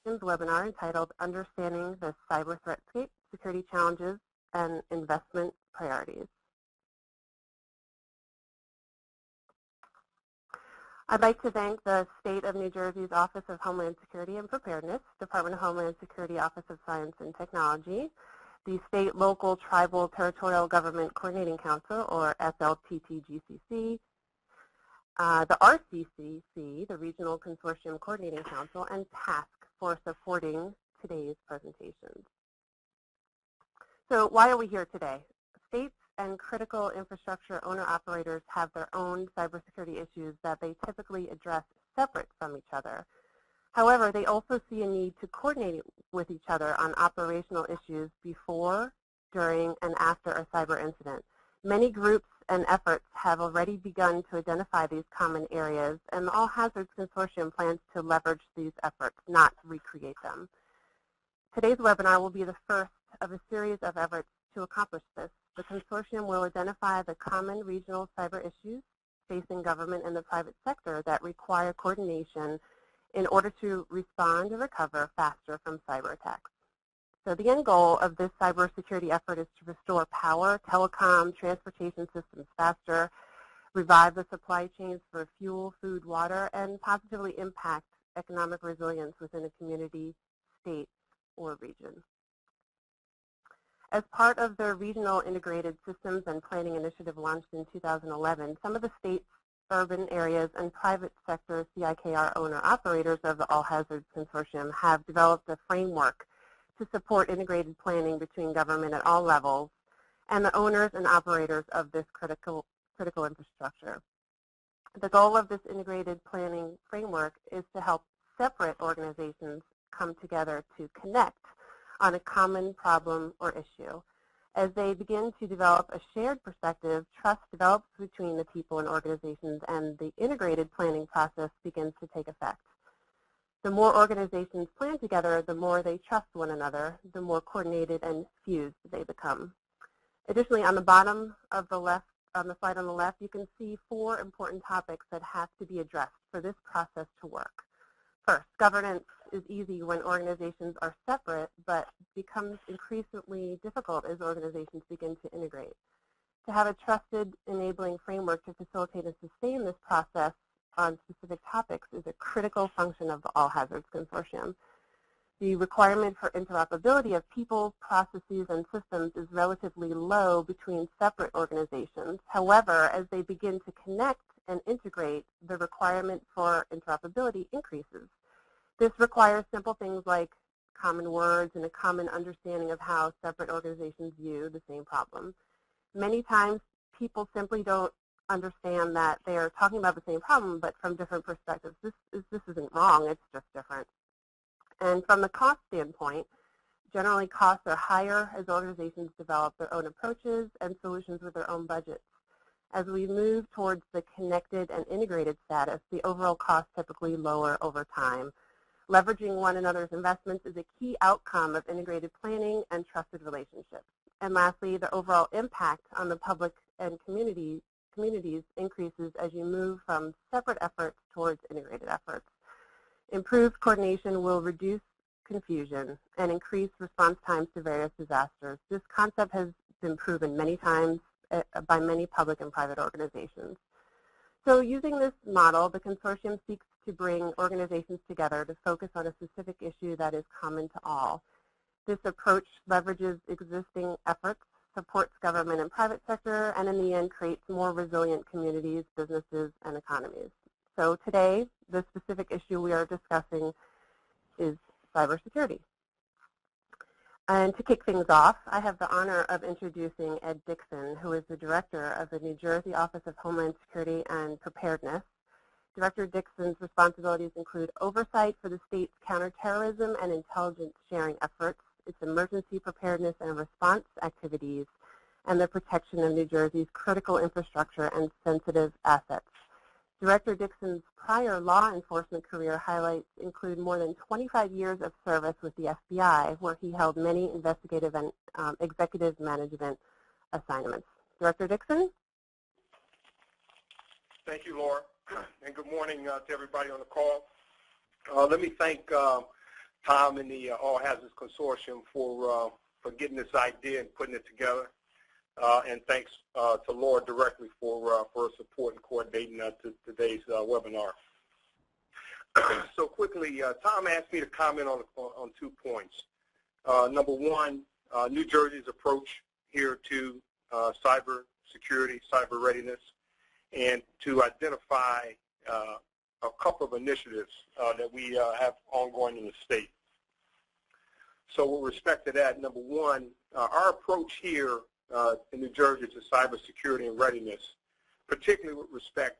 webinar entitled Understanding the Cyber Threatscape, Security Challenges, and Investment Priorities. I'd like to thank the State of New Jersey's Office of Homeland Security and Preparedness, Department of Homeland Security Office of Science and Technology, the State, Local, Tribal, Territorial Government Coordinating Council, or SLTTGCC, the RCCC, the Regional Consortium Coordinating Council, and TASC for supporting today's presentations. So why are we here today? States and critical infrastructure owner-operators have their own cybersecurity issues that they typically address separate from each other. However, they also see a need to coordinate with each other on operational issues before, during, and after a cyber incident. Many groups and efforts have already begun to identify these common areas, and the All Hazards Consortium plans to leverage these efforts, not recreate them. Today's webinar will be the first of a series of efforts to accomplish this. The consortium will identify the common regional cyber issues facing government and the private sector that require coordination in order to respond and recover faster from cyber attacks. So the end goal of this cybersecurity effort is to restore power, telecom, transportation systems faster, revive the supply chains for fuel, food, water, and positively impact economic resilience within a community, state, or region. As part of the Regional Integrated Systems and Planning Initiative launched in 2011, some of the state's urban areas and private sector CIKR owner-operators of the All Hazards Consortium have developed a framework to support integrated planning between government at all levels and the owners and operators of this critical infrastructure. The goal of this integrated planning framework is to help separate organizations come together to connect on a common problem or issue. As they begin to develop a shared perspective, trust develops between the people and organizations, and the integrated planning process begins to take effect. The more organizations plan together, the more they trust one another, the more coordinated and fused they become. Additionally, on the bottom of the left, on the slide on the left, you can see 4 important topics that have to be addressed for this process to work. First, governance is easy when organizations are separate, but becomes increasingly difficult as organizations begin to integrate. To have a trusted, enabling framework to facilitate and sustain this process on specific topics is a critical function of the All Hazards Consortium. The requirement for interoperability of people, processes, and systems is relatively low between separate organizations. However, as they begin to connect and integrate, the requirement for interoperability increases. This requires simple things like common words and a common understanding of how separate organizations view the same problem. Many times, people simply don't understand that they are talking about the same problem, but from different perspectives. This isn't wrong, it's just different. And from the cost standpoint, generally costs are higher as organizations develop their own approaches and solutions with their own budgets. As we move towards the connected and integrated status, the overall costs typically lower over time. Leveraging one another's investments is a key outcome of integrated planning and trusted relationships. And lastly, the overall impact on the public and communities increases as you move from separate efforts towards integrated efforts. Improved coordination will reduce confusion and increase response times to various disasters. This concept has been proven many times by many public and private organizations. So using this model, the consortium seeks to bring organizations together to focus on a specific issue that is common to all. This approach leverages existing efforts, supports government and private sector, and in the end creates more resilient communities, businesses, and economies. So today, the specific issue we are discussing is cybersecurity. And to kick things off, I have the honor of introducing Ed Dixon, who is the Director of the New Jersey Office of Homeland Security and Preparedness. Director Dixon's responsibilities include oversight for the state's counterterrorism and intelligence sharing efforts, its emergency preparedness and response activities, and the protection of New Jersey's critical infrastructure and sensitive assets. Director Dixon's prior law enforcement career highlights include more than 25 years of service with the FBI, where he held many investigative and executive management assignments. Director Dixon? Thank you, Laura, and good morning to everybody on the call. Let me thank Tom and the All Hazards Consortium for getting this idea and putting it together. And thanks to Laura directly for her support and coordinating today's webinar. So quickly, Tom asked me to comment on 2 points. Number one, New Jersey's approach here to cyber security, cyber readiness, and to identify a couple of initiatives that we have ongoing in the state. So with respect to that, number one, our approach here in New Jersey to cybersecurity and readiness, particularly with respect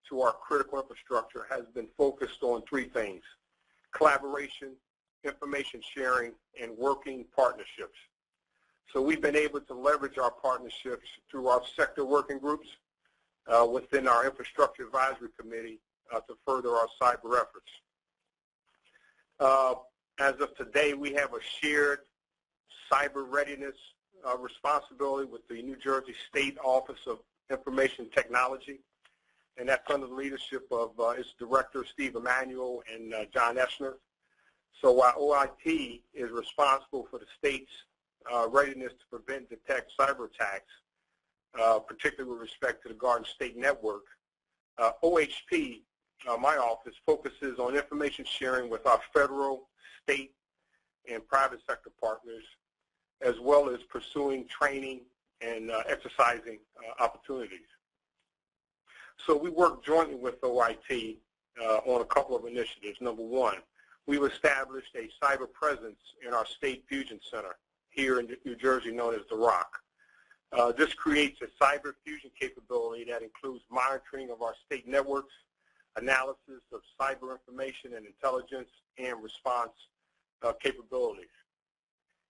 to our critical infrastructure, has been focused on 3 things: collaboration, information sharing, and working partnerships. So we've been able to leverage our partnerships through our sector working groups within our Infrastructure Advisory Committee to further our cyber efforts. As of today, we have a shared cyber readiness responsibility with the New Jersey State Office of Information Technology, and that's under the leadership of its director, Steve Emanuel, and John Eschner. So while OIT is responsible for the state's readiness to prevent and detect cyber attacks, particularly with respect to the Garden State Network, OHP, my office, focuses on information sharing with our federal, state, and private sector partners, as well as pursuing training and exercising opportunities. So we work jointly with OIT on a couple of initiatives. Number one, we've established a cyber presence in our State Fusion Center here in New Jersey, known as the ROC. This creates a cyber fusion capability that includes monitoring of our state networks, analysis of cyber information and intelligence, and response capabilities.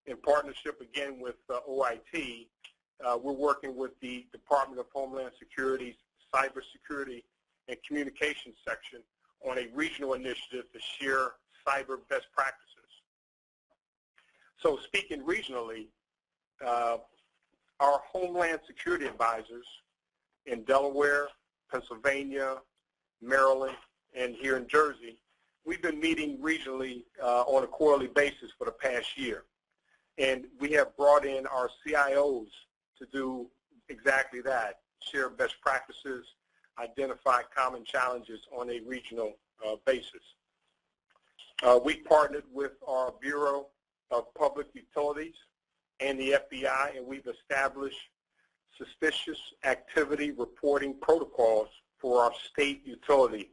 In partnership, again, with OIT, we're working with the Department of Homeland Security's Cybersecurity and Communications section on a regional initiative to share cyber best practices. So speaking regionally, our Homeland Security advisors in Delaware, Pennsylvania, Maryland, and here in Jersey, we've been meeting regionally on a quarterly basis for the past year. And we have brought in our CIOs to do exactly that, share best practices, identify common challenges on a regional basis. We partnered with our Bureau of Public Utilities and the FBI, and we've established suspicious activity reporting protocols for our state utility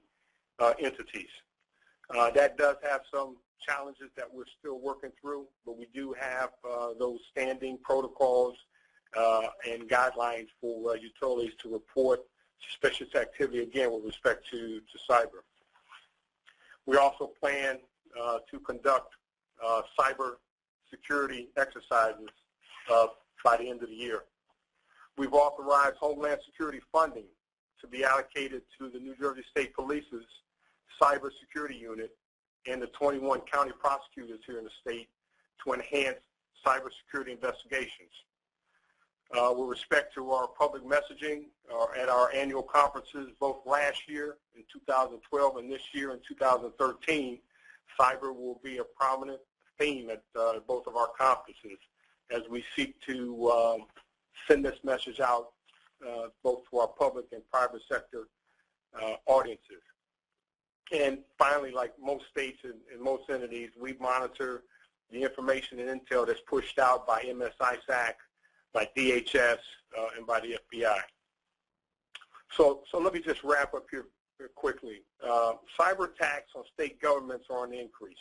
entities. That does have some challenges that we're still working through, but we do have those standing protocols and guidelines for utilities to report suspicious activity, again, with respect to cyber. We also plan to conduct cyber security exercises by the end of the year. We've authorized Homeland Security funding to be allocated to the New Jersey State Police's Cybersecurity Unit and the 21 county prosecutors here in the state to enhance cybersecurity investigations. With respect to our public messaging at our annual conferences, both last year in 2012 and this year in 2013, cyber will be a prominent theme at both of our conferences as we seek to send this message out both to our public and private sector audiences. And finally, like most states and most entities, we monitor the information and intel that's pushed out by MS-ISAC, by DHS, and by the FBI. So let me just wrap up here quickly. Cyber attacks on state governments are on the increase,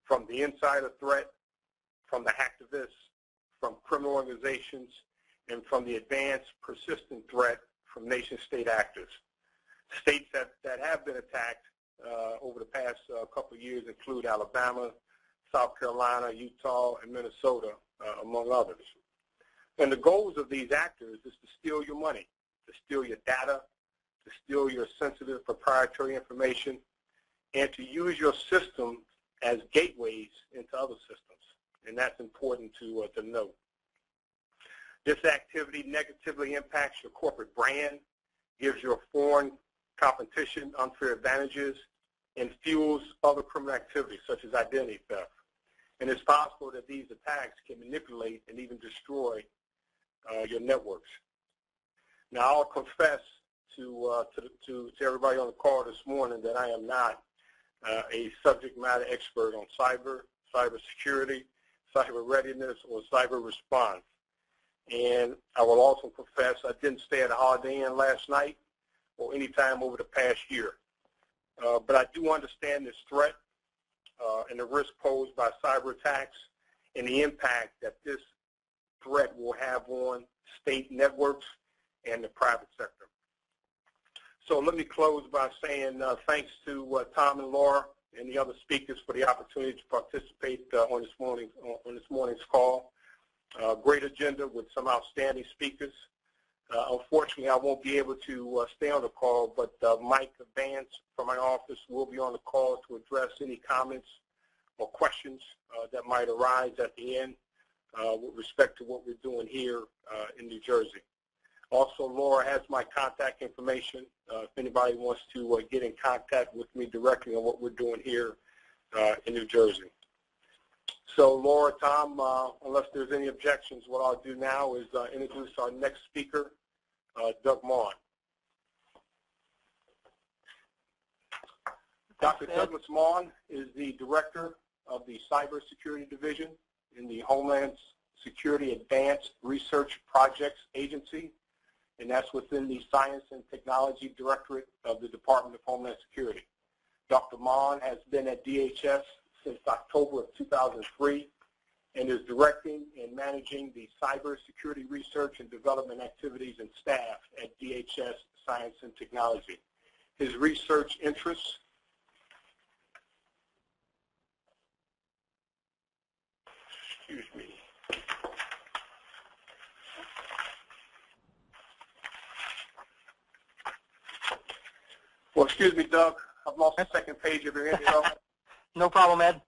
from the insider threat, from the hacktivists, from criminal organizations, and from the advanced persistent threat from nation-state actors. States that have been attacked over the past couple of years include Alabama, South Carolina, Utah, and Minnesota, among others. And the goals of these actors is to steal your money, to steal your data, to steal your sensitive proprietary information, and to use your system as gateways into other systems. And that's important to note. This activity negatively impacts your corporate brand, gives your foreign competition unfair advantages, and fuels other criminal activities such as identity theft. And it's possible that these attacks can manipulate and even destroy your networks. Now, I'll confess to everybody on the call this morning that I am not a subject matter expert on cybersecurity, cyber readiness, or cyber response. And I will also confess I didn't stay at a Holiday Inn last night or any time over the past year. But I do understand this threat and the risk posed by cyber attacks and the impact that this threat will have on state networks and the private sector. So let me close by saying thanks to Tom and Laura and the other speakers for the opportunity to participate on this morning's call. Great agenda with some outstanding speakers. Unfortunately, I won't be able to stay on the call, but Mike Vance from my office will be on the call to address any comments or questions that might arise at the end with respect to what we're doing here in New Jersey. Also, Laura has my contact information if anybody wants to get in contact with me directly on what we're doing here in New Jersey. So, Laura, Tom, unless there's any objections, what I'll do now is introduce our next speaker, Doug Maughan. Dr. Douglas Maughan is the Director of the Cybersecurity Division in the Homeland Security Advanced Research Projects Agency, and that's within the Science and Technology Directorate of the Department of Homeland Security. Dr. Maughan has been at DHS since October of 2003 and is directing and managing the cybersecurity research and development activities and staff at DHS Science and Technology. His research interests Well, excuse me, Doug. I've lost the second page of your intro. No problem, Ed.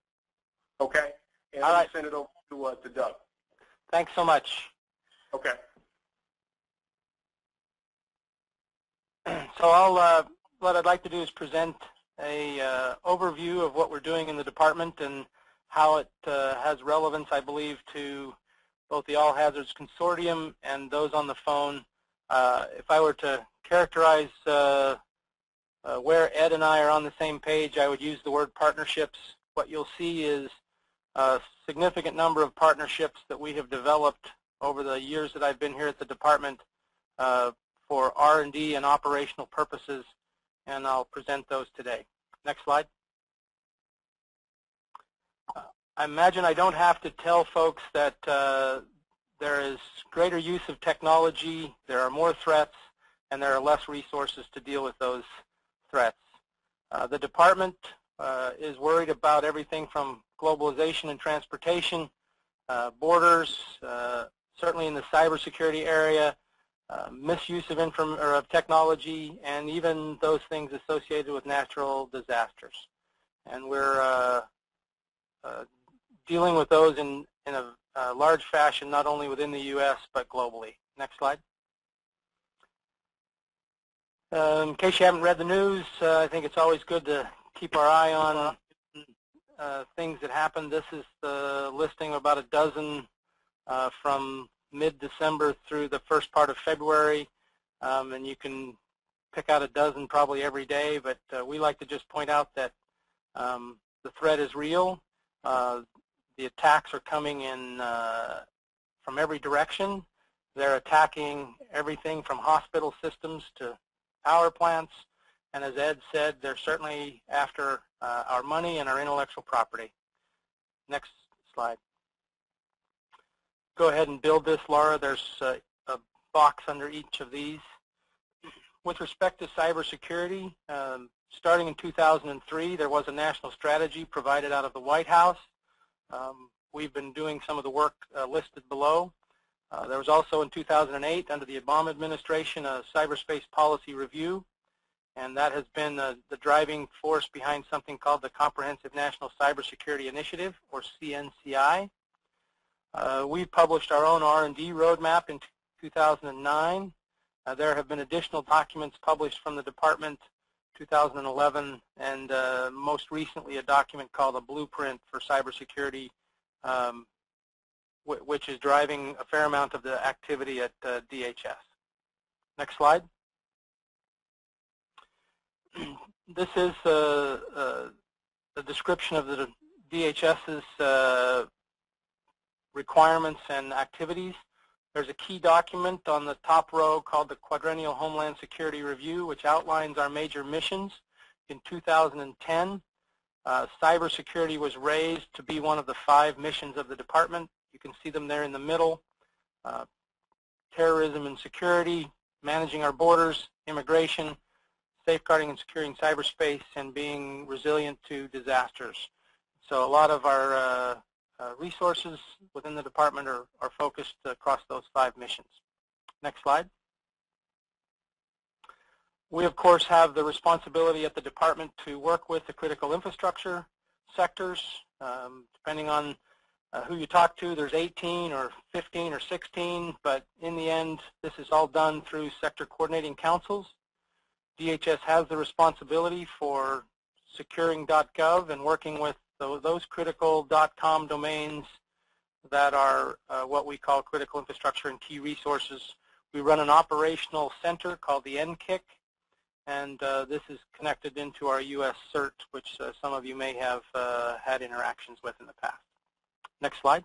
Okay. And let me send it over to Doug. Thanks so much. Okay. So what I'd like to do is present a overview of what we're doing in the department and how it has relevance, I believe, to both the All Hazards Consortium and those on the phone. If I were to characterize where Ed and I are on the same page, I would use the word partnerships. What you'll see is a significant number of partnerships that we have developed over the years that I've been here at the department for R&D and operational purposes, and I'll present those today. Next slide. I imagine I don't have to tell folks that there is greater use of technology, there are more threats, and there are less resources to deal with those threats. The department is worried about everything from globalization and transportation, borders, certainly in the cybersecurity area, misuse of technology, and even those things associated with natural disasters. And we're dealing with those in a large fashion, not only within the U.S., but globally. Next slide. In case you haven't read the news, I think it's always good to keep our eye on things that happen. This is the listing of about a dozen from mid-December through the first part of February, and you can pick out a dozen probably every day, but we like to just point out that the threat is real. The attacks are coming in from every direction. They're attacking everything from hospital systems to power plants, and as Ed said, they're certainly after our money and our intellectual property. Next slide. Go ahead and build this, Laura. There's a box under each of these. With respect to cybersecurity, starting in 2003, there was a national strategy provided out of the White House. We've been doing some of the work listed below. There was also in 2008, under the Obama administration, a cyberspace policy review, and that has been the driving force behind something called the Comprehensive National Cybersecurity Initiative, or CNCI. We published our own R&D roadmap in 2009. There have been additional documents published from the department 2011, and most recently a document called a Blueprint for Cybersecurity, which is driving a fair amount of the activity at DHS. Next slide. This is a description of the DHS's requirements and activities. There's a key document on the top row called the Quadrennial Homeland Security Review, which outlines our major missions. In 2010, cybersecurity was raised to be one of the 5 missions of the department. You can see them there in the middle. Terrorism and security, managing our borders, immigration, safeguarding and securing cyberspace, and being resilient to disasters. So a lot of our resources within the department are focused across those 5 missions. Next slide. We, of course, have the responsibility at the department to work with the critical infrastructure sectors. Depending on who you talk to, there's 18 or 15 or 16, but in the end, this is all done through sector coordinating councils. DHS has the responsibility for securing .gov and working with those critical .com domains that are what we call critical infrastructure and key resources. We run an operational center called the NKIC, and this is connected into our U.S. CERT, which some of you may have had interactions with in the past. Next slide.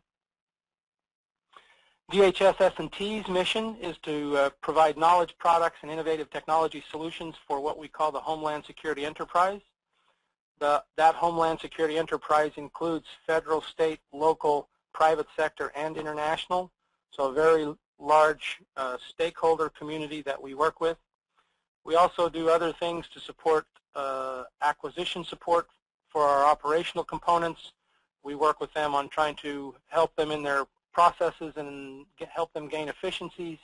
DHS S&T's mission is to provide knowledge products and innovative technology solutions for what we call the Homeland Security Enterprise. That Homeland Security Enterprise includes federal, state, local, private sector, and international, so a very large stakeholder community that we work with. We also do other things to support acquisition support for our operational components. We work with them on trying to help them in their processes and help them gain efficiencies,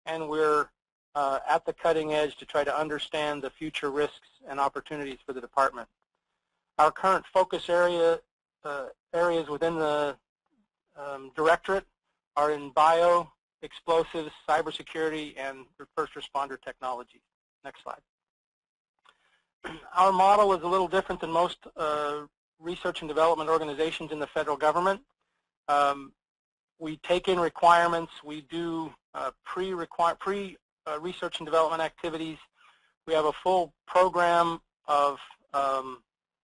and we're at the cutting edge to try to understand the future risks and opportunities for the department. Our current focus areas within the directorate are in bio, explosives, cybersecurity, and first responder technology. Next slide. Our model is a little different than most research and development organizations in the federal government. We take in requirements. We do pre-research and development activities. We have a full program of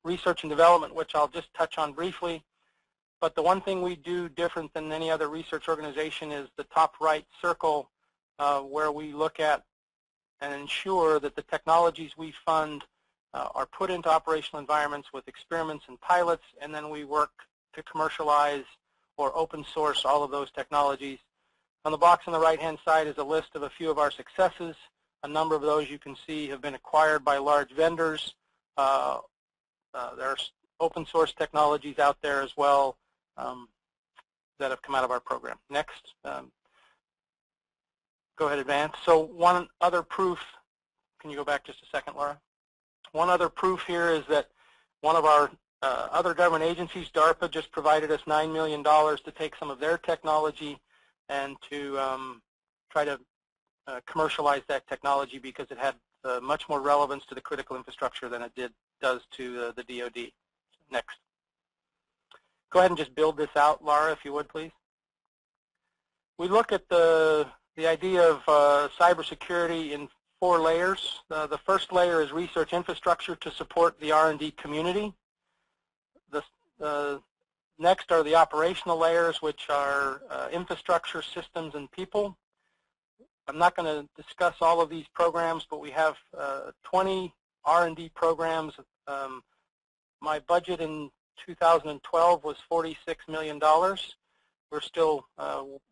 research and development, which I'll just touch on briefly. But the one thing we do different than any other research organization is the top right circle, where we look at and ensure that the technologies we fund are put into operational environments with experiments and pilots, and then we work to commercialize or open source all of those technologies. On the box on the right-hand side is a list of a few of our successes. A number of those you can see have been acquired by large vendors. There are open source technologies out there as well that have come out of our program. Next. Go ahead, advance. So one other proof, can you go back just a second, Laura? One other proof here is that one of our other government agencies, DARPA, just provided us $9 million to take some of their technology and to try to commercialize that technology because it had much more relevance to the critical infrastructure than it does to the DoD. Next. Go ahead and just build this out, Laura, if you would, please. We look at the idea of cybersecurity in 4 layers. The first layer is research infrastructure to support the R&D community. Next are the operational layers, which are infrastructure, systems, and people. I'm not going to discuss all of these programs, but we have 20 R&D programs. My budget in 2012 was $46 million. We're still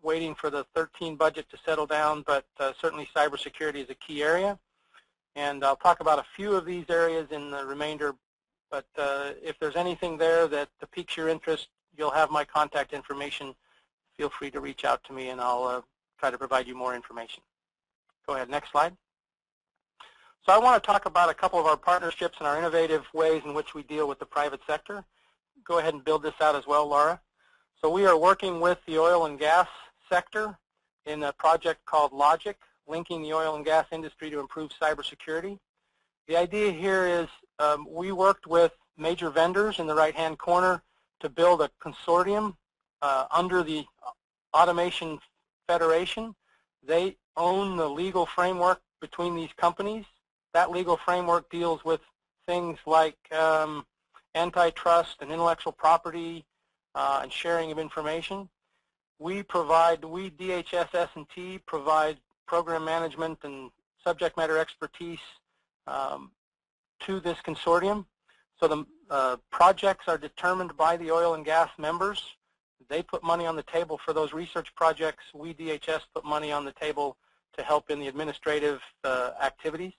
waiting for the 13 budget to settle down, but certainly cybersecurity is a key area. And I'll talk about a few of these areas in the remainder, but if there's anything there that piques your interest, you'll have my contact information. Feel free to reach out to me and I'll try to provide you more information. Go ahead, next slide. So I want to talk about a couple of our partnerships and our innovative ways in which we deal with the private sector. Go ahead and build this out as well, Laura. So we are working with the oil and gas sector in a project called LOGIC, linking the oil and gas industry to improve cybersecurity. The idea here is we worked with major vendors in the right-hand corner to build a consortium under the Automation Federation. They own the legal framework between these companies. That legal framework deals with things like antitrust and intellectual property and sharing of information. We DHS S&T provide program management and subject matter expertise to this consortium. So the projects are determined by the oil and gas members. They put money on the table for those research projects. We, DHS, put money on the table to help in the administrative activities.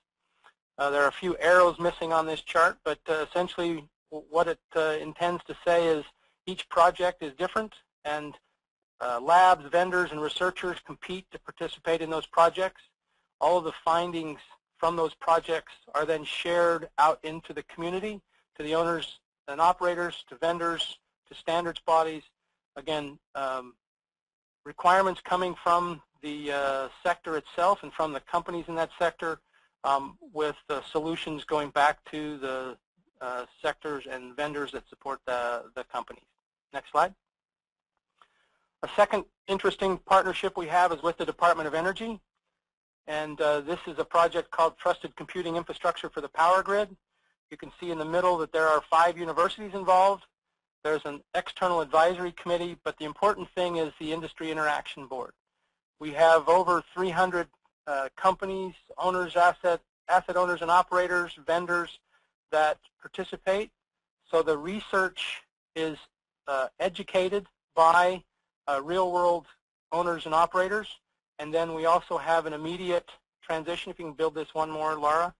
There are a few arrows missing on this chart, but essentially what it intends to say is each project is different, and labs, vendors, and researchers compete to participate in those projects. All of the findings from those projects are then shared out into the community, to the owners and operators, to vendors, to standards bodies. Again, requirements coming from the sector itself and from the companies in that sector, with solutions going back to the sectors and vendors that support the companies. Next slide. A second interesting partnership we have is with the Department of Energy. And this is a project called Trusted Computing Infrastructure for the Power Grid. You can see in the middle that there are 5 universities involved. There's an external advisory committee, but the important thing is the Industry Interaction Board. We have over 300 companies, owners, asset owners and operators, vendors that participate. So the research is educated by real-world owners and operators. And then we also have an immediate transition. If you can build this one more, Laura.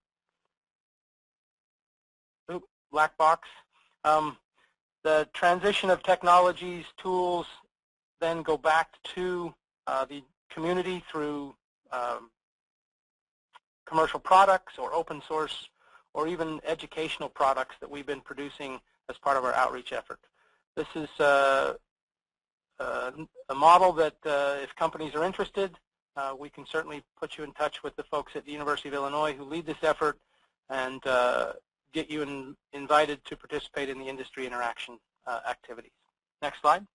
Oop, black box. The transition of technologies, tools, then go back to the community through commercial products or open source or even educational products that we've been producing as part of our outreach effort. This is a model that if companies are interested, we can certainly put you in touch with the folks at the University of Illinois who lead this effort and get you invited to participate in the industry interaction activities. Next slide.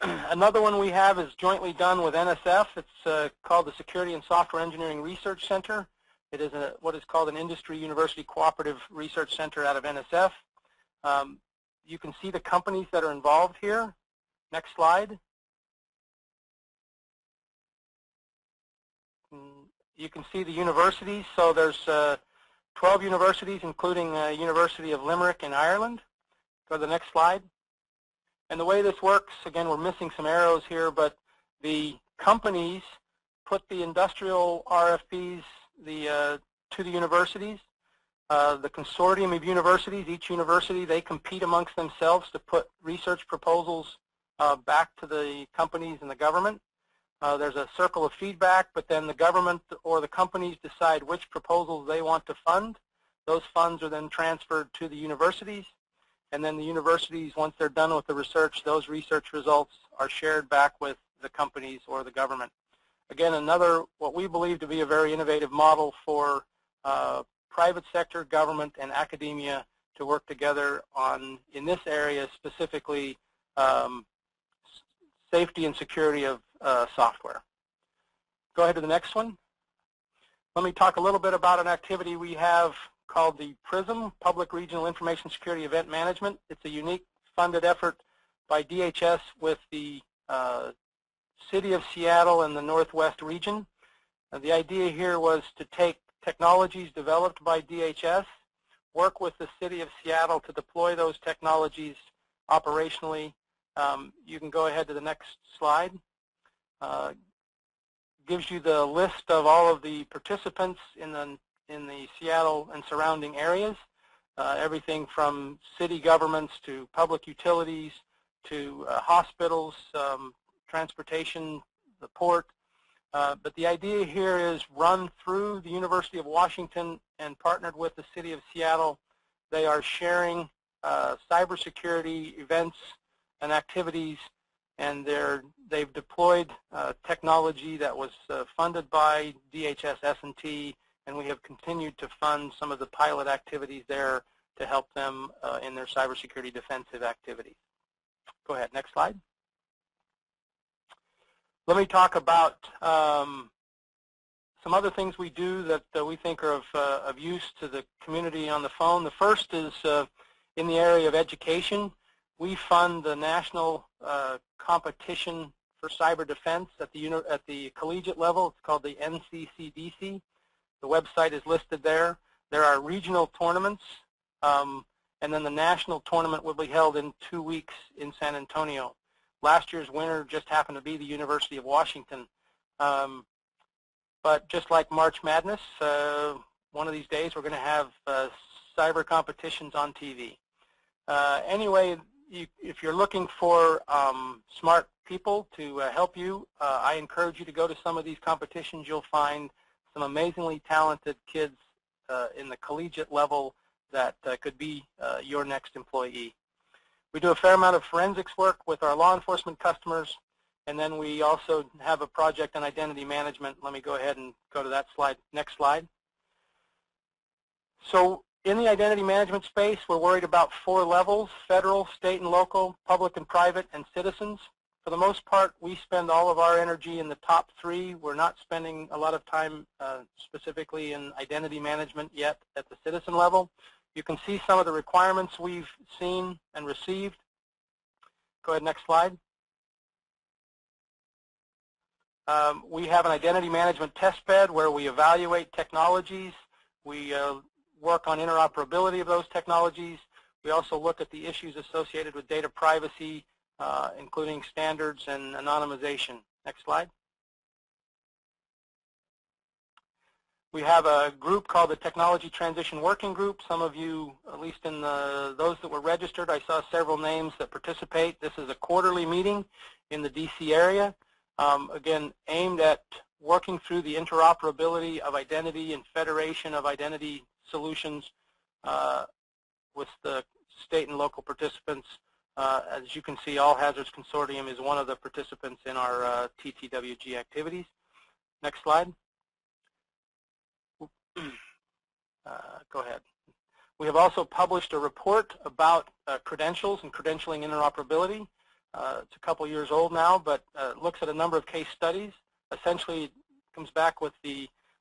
Another one we have is jointly done with NSF. It's called the Security and Software Engineering Research Center. It is what is called an Industry University Cooperative Research Center out of NSF. You can see the companies that are involved here. Next slide. You can see the universities. So there's 12 universities, including University of Limerick in Ireland. Go to the next slide. And the way this works, again, we're missing some arrows here, but the companies put the industrial RFPs to the universities. The consortium of universities, each university, they compete amongst themselves to put research proposals back to the companies and the government. There's a circle of feedback, but then the government or the companies decide which proposals they want to fund. Those funds are then transferred to the universities, and then the universities, once they're done with the research, those research results are shared back with the companies or the government. Again, another what we believe to be a very innovative model for private sector, government, and academia to work together on, in this area specifically, safety and security of software. Go ahead to the next one. Let me talk a little bit about an activity we have called the PRISM, Public Regional Information Security Event Management. It's a unique funded effort by DHS with the City of Seattle and the Northwest region. The idea here was to take technologies developed by DHS, work with the City of Seattle to deploy those technologies operationally. You can go ahead to the next slide. Gives you the list of all of the participants in the Seattle and surrounding areas, everything from city governments to public utilities to hospitals, transportation, the port. But the idea here is run through the University of Washington and partnered with the City of Seattle. They are sharing cybersecurity events and activities, and they've deployed technology that was funded by DHS S&T and we have continued to fund some of the pilot activities there to help them in their cybersecurity defensive activities. Go ahead, next slide. Let me talk about some other things we do that we think are of use to the community on the phone. The first is in the area of education. We fund the national competition for cyber defense at the collegiate level. It's called the NCCDC. The website is listed there. There are regional tournaments, and then the national tournament will be held in 2 weeks in San Antonio. Last year's winner just happened to be the University of Washington. But just like March Madness, one of these days we're going to have cyber competitions on TV. Anyway, if you're looking for smart people to help you, I encourage you to go to some of these competitions. You'll find some amazingly talented kids in the collegiate level that could be your next employee. We do a fair amount of forensics work with our law enforcement customers, and then we also have a project on identity management. Let me go ahead and go to that slide. Next slide. So in the identity management space, we're worried about 4 levels: federal, state and local, public and private, and citizens. For the most part, we spend all of our energy in the top 3. We're not spending a lot of time specifically in identity management yet at the citizen level. You can see some of the requirements we've seen and received. Go ahead, next slide. We have an identity management test bed where we evaluate technologies. We work on interoperability of those technologies. We also look at the issues associated with data privacy, including standards and anonymization. Next slide. We have a group called the Technology Transition Working Group. Some of you, at least in those that were registered, I saw several names that participate. This is a quarterly meeting in the DC area, again, aimed at working through the interoperability of identity and federation of identity solutions with the state and local participants. As you can see, All Hazards Consortium is one of the participants in our TTWG activities. Next slide. Go ahead. We have also published a report about credentials and credentialing interoperability. It's a couple years old now, but looks at a number of case studies. Essentially, it comes back with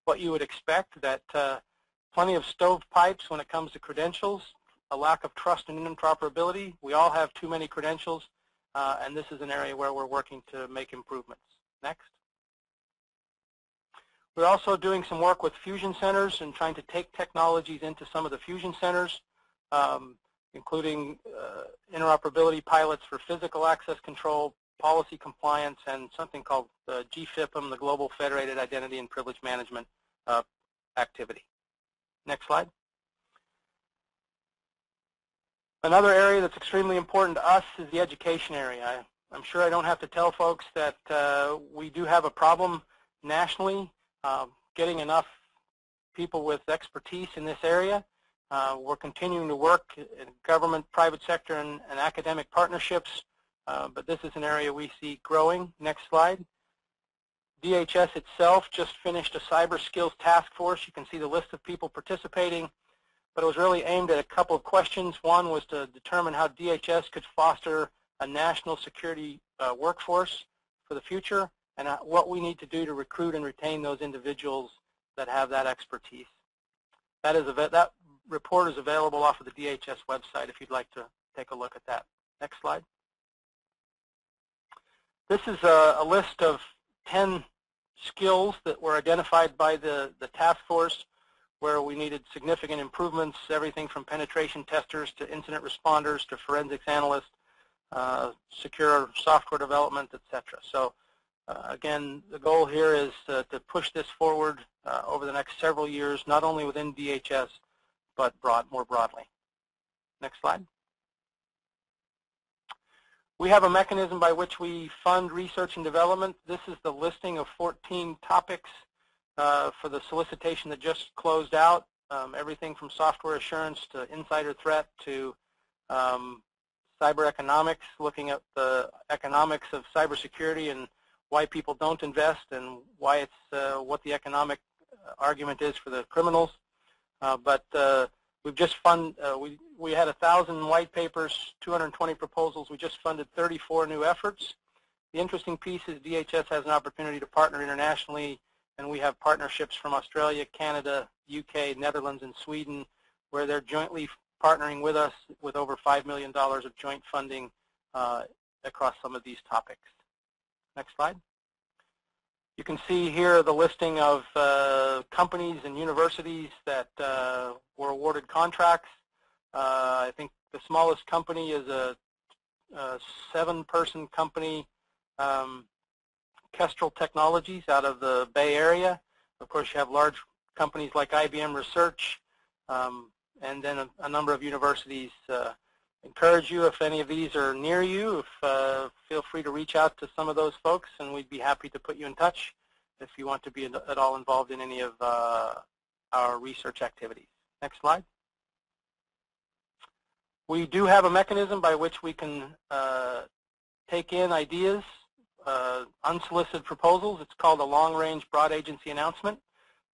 what you would expect, that plenty of stovepipes when it comes to credentials, a lack of trust and interoperability. We all have too many credentials, and this is an area where we're working to make improvements. Next. We're also doing some work with fusion centers and trying to take technologies into some of the fusion centers, including interoperability pilots for physical access control, policy compliance, and something called GFIPM, the Global Federated Identity and Privilege Management activity. Next slide. Another area that's extremely important to us is the education area. I'm sure I don't have to tell folks that we do have a problem nationally getting enough people with expertise in this area. We're continuing to work in government, private sector, and academic partnerships, but this is an area we see growing. Next slide. DHS itself just finished a cyber skills task force. You can see the list of people participating, but it was really aimed at a couple of questions. One was to determine how DHS could foster a national security workforce for the future, and what we need to do to recruit and retain those individuals that have that expertise. That report is available off of the DHS website if you'd like to take a look at that. Next slide. This is a list of 10 skills that were identified by the task force where we needed significant improvements, everything from penetration testers to incident responders to forensics analysts, secure software development, etc. So again, the goal here is to push this forward over the next several years, not only within DHS, but more broadly. Next slide. We have a mechanism by which we fund research and development. This is the listing of 14 topics for the solicitation that just closed out, everything from software assurance to insider threat to cyber economics, looking at the economics of cybersecurity and why people don't invest and why it's what the economic argument is for the criminals. But we've just we had 1,000 white papers, 220 proposals. We just funded 34 new efforts. The interesting piece is DHS has an opportunity to partner internationally, and we have partnerships from Australia, Canada, UK, Netherlands, and Sweden, where they're jointly partnering with us with over $5 million of joint funding across some of these topics. Next slide. You can see here the listing of companies and universities that were awarded contracts. I think the smallest company is a 7-person company, Kestrel Technologies out of the Bay Area. Of course, you have large companies like IBM Research, and then a number of universities. Encourage you, if any of these are near you, feel free to reach out to some of those folks, and we'd be happy to put you in touch if you want to be at all involved in any of our research activities. Next slide. We do have a mechanism by which we can take in ideas, unsolicited proposals. It's called a long-range broad agency announcement.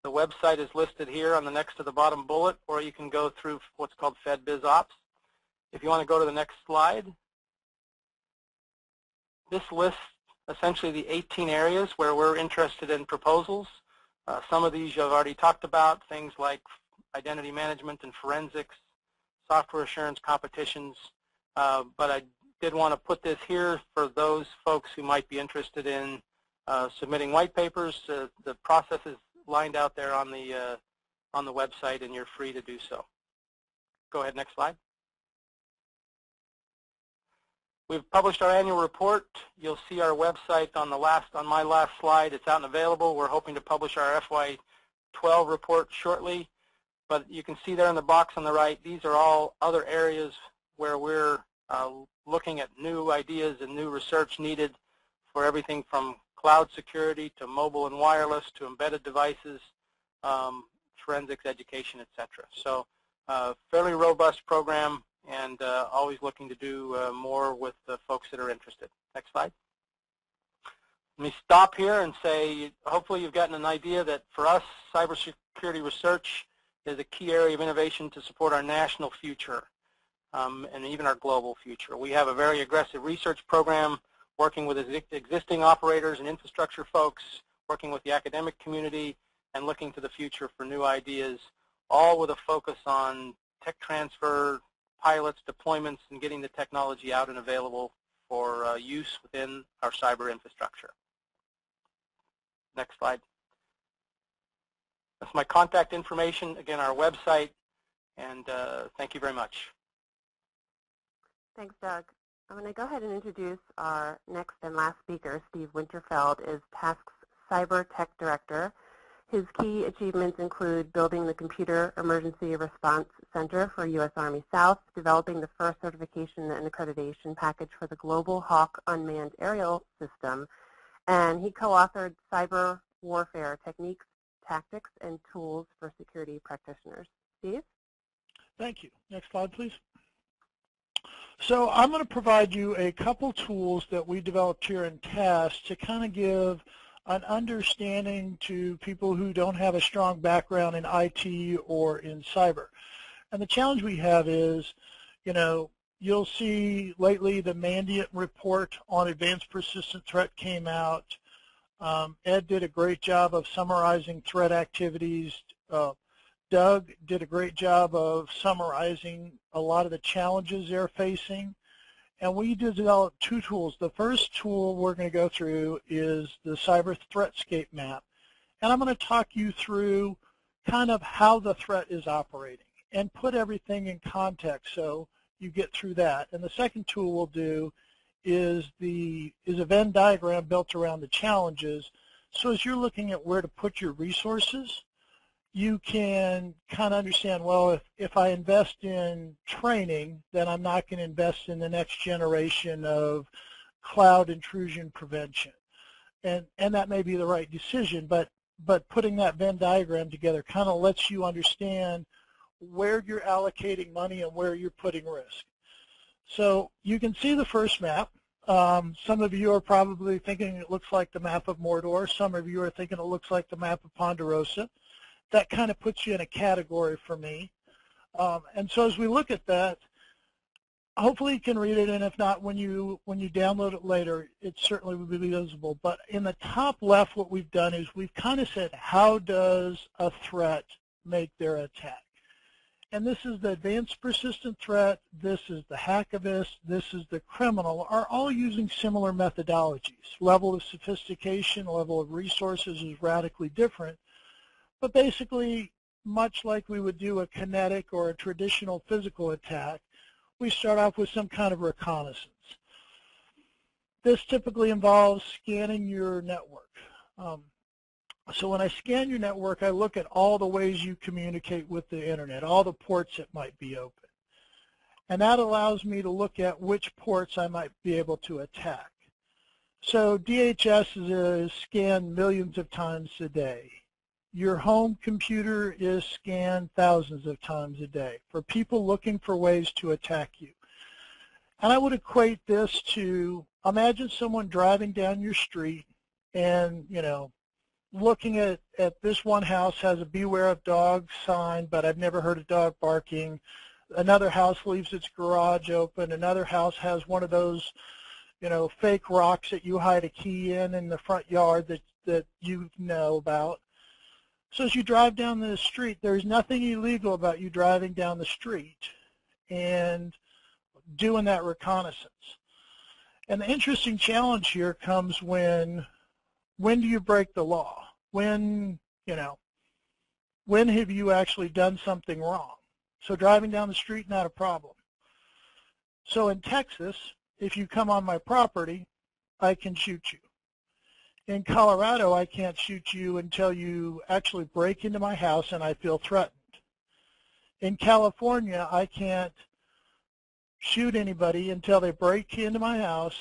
The website is listed here on the next to the bottom bullet, or you can go through what's called FedBizOps. If you want to go to the next slide, this lists essentially the 18 areas where we're interested in proposals. Some of these you've already talked about, things like identity management and forensics, software assurance competitions, but I did want to put this here for those folks who might be interested in submitting white papers. The process is lined out there on the website, and you're free to do so. Go ahead, next slide. We've published our annual report. You'll see our website on my last slide. It's out and available. We're hoping to publish our FY12 report shortly, but you can see there in the box on the right, these are all other areas where we're looking at new ideas and new research needed for everything from cloud security to mobile and wireless to embedded devices, forensics education, etc. So fairly robust program, and always looking to do more with the folks that are interested. Next slide. Let me stop here and say, hopefully you've gotten an idea that for us, cybersecurity research is a key area of innovation to support our national future and even our global future. We have a very aggressive research program working with existing operators and infrastructure folks, working with the academic community, and looking to the future for new ideas, all with a focus on tech transfer, pilots, deployments, and getting the technology out and available for use within our cyber infrastructure. Next slide. That's my contact information, again, our website, and thank you very much. Thanks, Doug. I'm going to go ahead and introduce our next and last speaker. Steve Winterfeld is TASC's Cyber Tech Director. His key achievements include building the Computer Emergency Response Center for U.S. Army South, developing the first certification and accreditation package for the Global Hawk Unmanned Aerial System, and he co-authored Cyber Warfare Techniques, Tactics, and Tools for Security Practitioners. Steve? Thank you. Next slide, please. So I'm going to provide you a couple tools that we developed here in TASC to kind of give an understanding to people who don't have a strong background in IT or in cyber. And the challenge we have is, you know, you'll see lately the Mandiant report on advanced persistent threat came out. Ed did a great job of summarizing threat activities. Doug did a great job of summarizing a lot of the challenges they're facing. And we developed two tools. The first tool we're going to go through is the Cyber Threatscape map. And I'm going to talk you through kind of how the threat is operating and put everything in context so you get through that. And the second tool we'll do is a Venn diagram built around the challenges. So as you're looking at where to put your resources, you can kind of understand, well, if I invest in training, then I'm not going to invest in the next generation of cloud intrusion prevention. And that may be the right decision, but putting that Venn diagram together kind of lets you understand where you're allocating money and where you're putting risk. So you can see the first map. Some of you are probably thinking it looks like the map of Mordor. Some of you are thinking it looks like the map of Ponderosa. that kind of puts you in a category for me. And so as we look at that, hopefully you can read it, and if not, when you download it later, it certainly will be visible. But in the top left, what we've done is we've kind of said, how does a threat make their attack? And this is the advanced persistent threat, this is the hacktivist, this is the criminal, are all using similar methodologies. Level of sophistication, level of resources is radically different, but basically, much like we would do a kinetic or a traditional physical attack, we start off with some kind of reconnaissance. This typically involves scanning your network. So when I scan your network, I look at all the ways you communicate with the internet, all the ports that might be open. And that allows me to look at which ports I might be able to attack. So DHS is scanned millions of times a day. Your home computer is scanned thousands of times a day for people looking for ways to attack you. And I would equate this to, imagine someone driving down your street and, looking at this one house has a beware of dogs sign, but I've never heard a dog barking. Another house leaves its garage open. Another house has one of those, fake rocks that you hide a key in the front yard that you know about. So as you drive down the street, there's nothing illegal about you driving down the street and doing that reconnaissance. And the interesting challenge here comes when do you break the law? When have you actually done something wrong? So driving down the street, not a problem. So in Texas, if you come on my property, I can shoot you. In Colorado, I can't shoot you until you actually break into my house and I feel threatened. In California, I can't shoot anybody until they break into my house,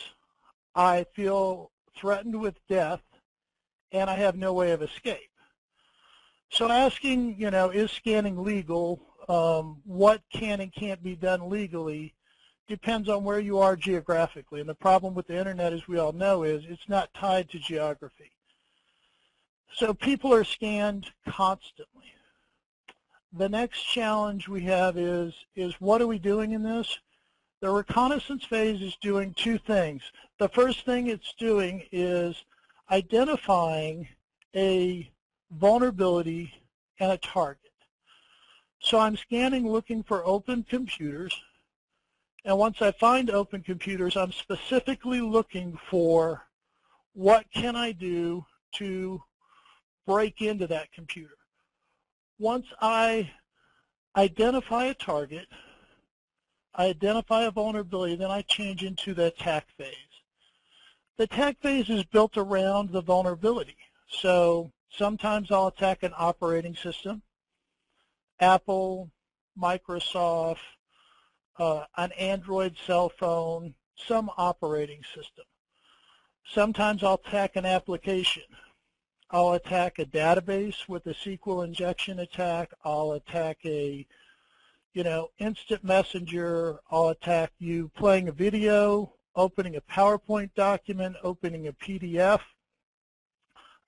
I feel threatened with death, and I have no way of escape. So asking, is scanning legal, what can and can't be done legally, depends on where you are geographically. And the problem with the internet, as we all know, is it's not tied to geography. So people are scanned constantly. The next challenge we have is what are we doing in this? The reconnaissance phase is doing two things. The first thing it's doing is identifying a vulnerability and a target. So I'm scanning looking for open computers, and once I find open computers, I'm specifically looking for what can I do to break into that computer. Once I identify a target, I identify a vulnerability, then I change into the attack phase. The attack phase is built around the vulnerability. So sometimes I'll attack an operating system, Apple, Microsoft, an Android cell phone, some operating system. Sometimes I'll attack an application. I'll attack a database with a SQL injection attack. I'll attack a instant messenger. I'll attack you playing a video, opening a PowerPoint document, opening a PDF.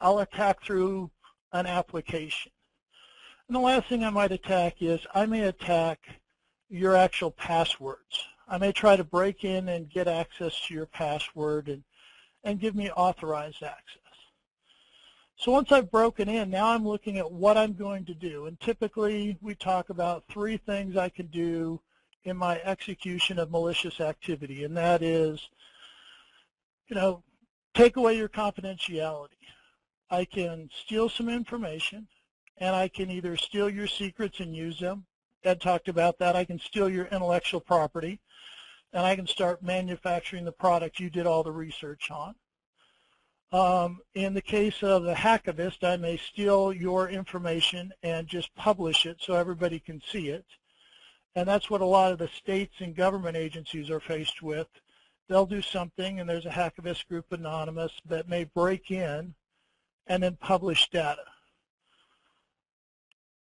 I'll attack through an application. And the last thing I might attack is I may attack your actual passwords. I may try to break in and get access to your password and give me authorized access. So once I've broken in, now I'm looking at what I'm going to do. And typically we talk about three things I can do in my execution of malicious activity. And that is, take away your confidentiality. I can steal some information, and I can either steal your secrets and use them. Ed talked about that. I can steal your intellectual property, and I can start manufacturing the product you did all the research on. In the case of the hacktivist, I may steal your information and just publish it so everybody can see it. And that's what a lot of the states and government agencies are faced with. They'll do something, and there's a hacktivist group, Anonymous, that may break in and then publish data.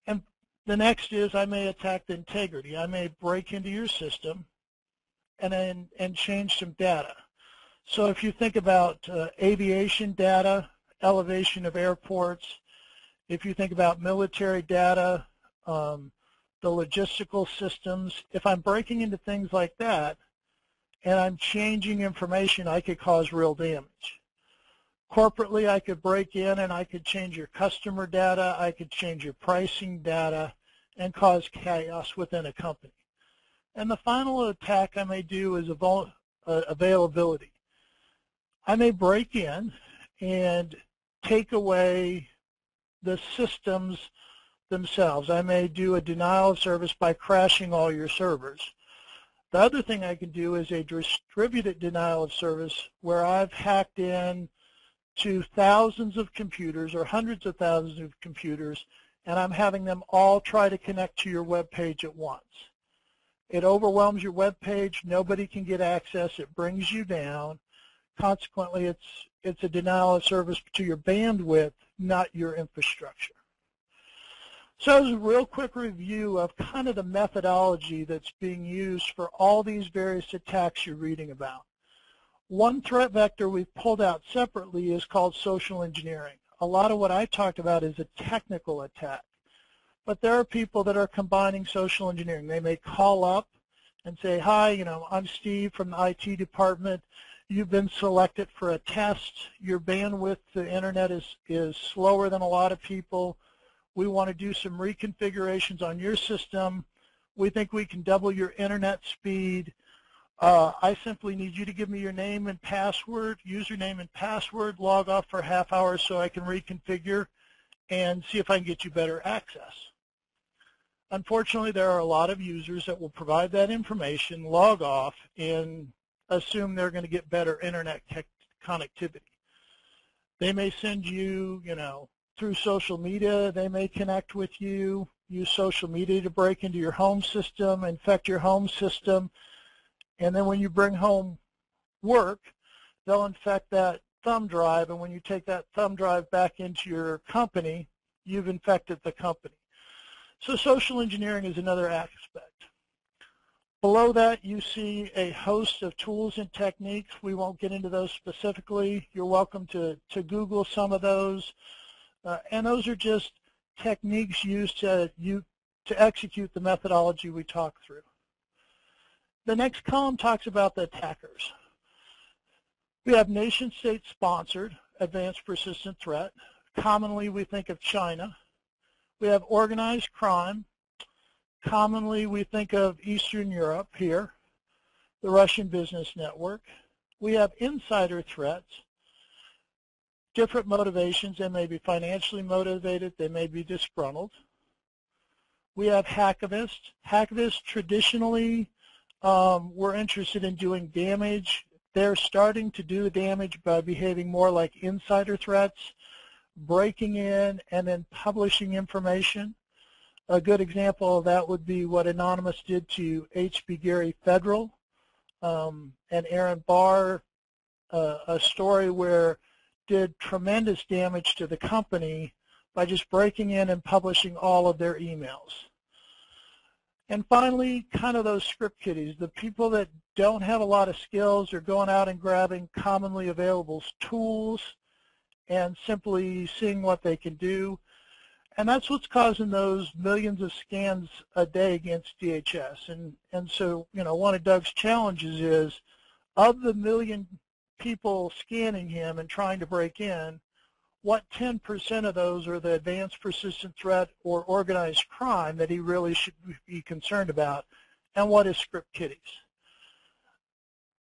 And the next is I may attack the integrity. I may break into your system and change some data. So if you think about aviation data, elevation of airports, If you think about military data, the logistical systems, if I'm breaking into things like that and I'm changing information, I could cause real damage. Corporately, I could break in and I could change your customer data, I could change your pricing data, and cause chaos within a company. And the final attack I may do is availability. I may break in and take away the systems themselves. I may do a denial of service by crashing all your servers. The other thing I can do is a distributed denial of service where I've hacked in to thousands of computers or hundreds of thousands of computers, and I'm having them all try to connect to your web page at once. It overwhelms your web page. Nobody can get access. It brings you down. Consequently, it's a denial of service to your bandwidth, not your infrastructure. So as a real quick review of kind of the methodology that's being used for all these various attacks you're reading about. One threat vector we've pulled out separately is called social engineering. A lot of what I talked about is a technical attack. But there are people that are combining social engineering. They may call up and say, hi, I'm Steve from the IT department. You've been selected for a test. Your bandwidth to the internet is slower than a lot of people. We want to do some reconfigurations on your system. We think we can double your internet speed. I simply need you to give me your name and password, username and password, log off for a half hour so I can reconfigure and see if I can get you better access. Unfortunately, there are a lot of users that will provide that information, log off, and assume they're going to get better internet connectivity. They may send you, through social media. They may connect with you, use social media to break into your home system, infect your home system, and then when you bring home work, they'll infect that thumb drive, and when you take that thumb drive back into your company, you've infected the company. So social engineering is another aspect. Below that, you see a host of tools and techniques. We won't get into those specifically. You're welcome to Google some of those. And those are just techniques used to execute the methodology we talked through. The next column talks about the attackers. We have nation-state sponsored advanced persistent threat. Commonly, we think of China. We have organized crime. Commonly, we think of Eastern Europe here, the Russian business network. We have insider threats, different motivations. They may be financially motivated. They may be disgruntled. We have hacktivists. Hacktivists traditionally were interested in doing damage. They're starting to do damage by behaving more like insider threats, breaking in and then publishing information. A good example of that would be what Anonymous did to H.B. Gary Federal and Aaron Barr, a story where did tremendous damage to the company by just breaking in and publishing all of their emails. And finally, kind of those script kiddies, the people that don't have a lot of skills are going out and grabbing commonly available tools and simply seeing what they can do. And that's what's causing those millions of scans a day against DHS. And so, one of Doug's challenges is, of the million people scanning him and trying to break in, what 10% of those are the advanced persistent threat or organized crime that he really should be concerned about, and what is script kiddies?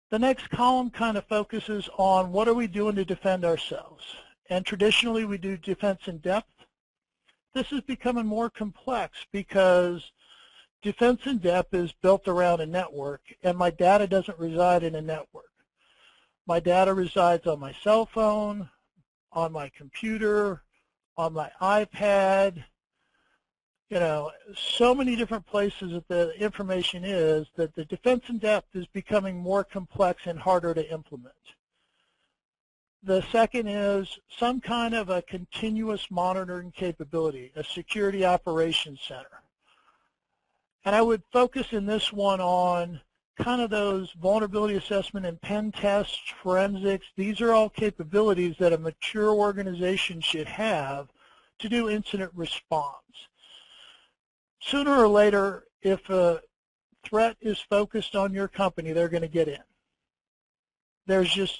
The next column kind of focuses on what are we doing to defend ourselves. And traditionally we do defense in depth. This is becoming more complex because defense in depth is built around a network, and my data doesn't reside in a network. My data resides on my cell phone, on my computer, on my iPad, so many different places that the information is that the defense in depth is becoming more complex and harder to implement. The second is some kind of a continuous monitoring capability, a security operations center. And I would focus in this one on kind of those vulnerability assessment and pen tests, forensics. These are all capabilities that a mature organization should have to do incident response. Sooner or later, if a threat is focused on your company, they're going to get in. There's just,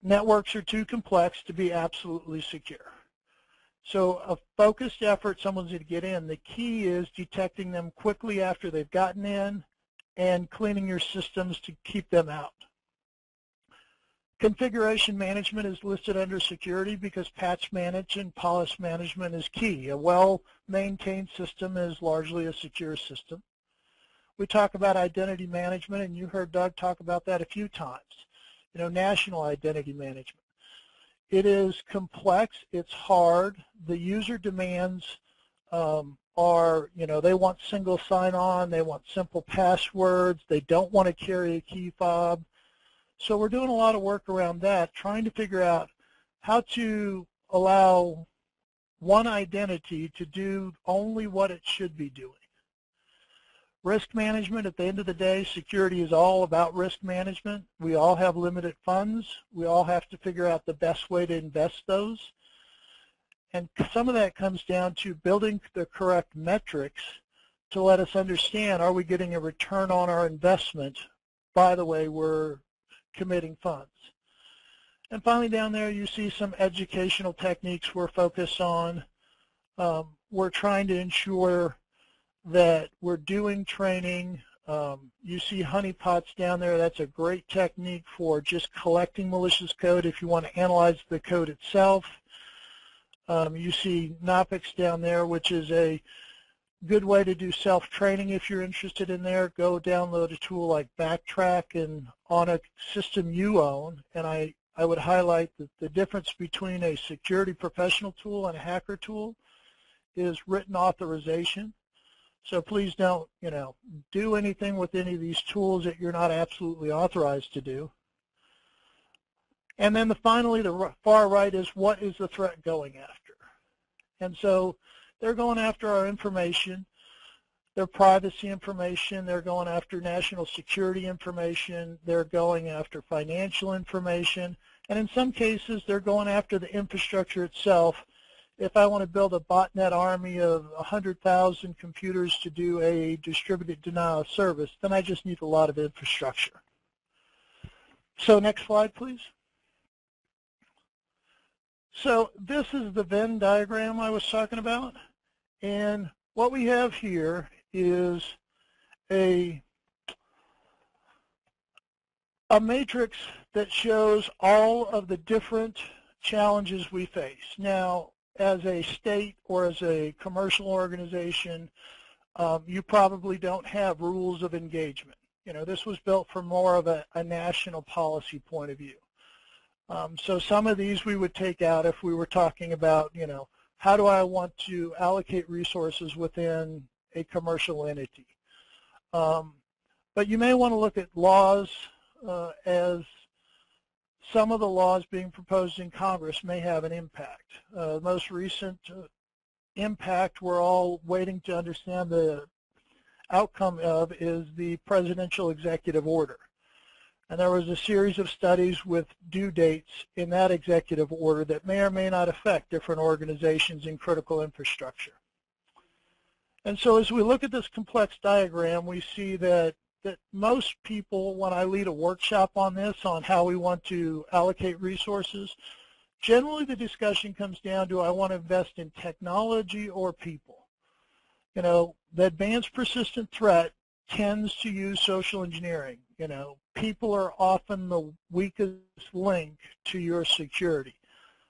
networks are too complex to be absolutely secure. So a focused effort, someone's going to get in. The key is detecting them quickly after they've gotten in and cleaning your systems to keep them out. Configuration management is listed under security because patch management and policy management is key. A well-maintained system is largely a secure system. We talk about identity management, and you heard Doug talk about that a few times. You know, national identity management. It is complex, it's hard. The user demands are, you know, they want single sign-on, they want simple passwords, they don't want to carry a key fob. So we're doing a lot of work around that, trying to figure out how to allow one identity to do only what it should be doing. Risk management, at the end of the day, security is all about risk management. We all have limited funds. We all have to figure out the best way to invest those. And some of that comes down to building the correct metrics to let us understand, are we getting a return on our investment by the way we're committing funds. And finally down there you see some educational techniques we're focused on. We're trying to ensure that we're doing training. You see honeypots down there. That's a great technique for just collecting malicious code if you want to analyze the code itself. You see Knoppix down there, which is a good way to do self-training if you're interested in there. Go download a tool like Backtrack and on a system you own. And I would highlight that the difference between a security professional tool and a hacker tool is written authorization. So please don't, you know, do anything with any of these tools that you're not absolutely authorized to do. And then finally, the far right is what is the threat going after? And so they're going after our information, their privacy information, they're going after national security information, they're going after financial information, and in some cases they're going after the infrastructure itself. If I want to build a botnet army of 100,000 computers to do a distributed denial of service, then I just need a lot of infrastructure. So next slide, please. So this is the Venn diagram I was talking about. And what we have here is a matrix that shows all of the different challenges we face. Now, as a state or as a commercial organization, you probably don't have rules of engagement. You know, this was built from more of a national policy point of view. So some of these we would take out if we were talking about, you know, how do I want to allocate resources within a commercial entity? But you may want to look at laws as some of the laws being proposed in Congress may have an impact. The most recent impact we're all waiting to understand the outcome of is the presidential executive order. And there was a series of studies with due dates in that executive order that may or may not affect different organizations in critical infrastructure. And so as we look at this complex diagram, we see that most people, when I lead a workshop on this, on how we want to allocate resources, generally the discussion comes down to, I want to invest in technology or people. You know, the advanced persistent threat tends to use social engineering. You know, people are often the weakest link to your security.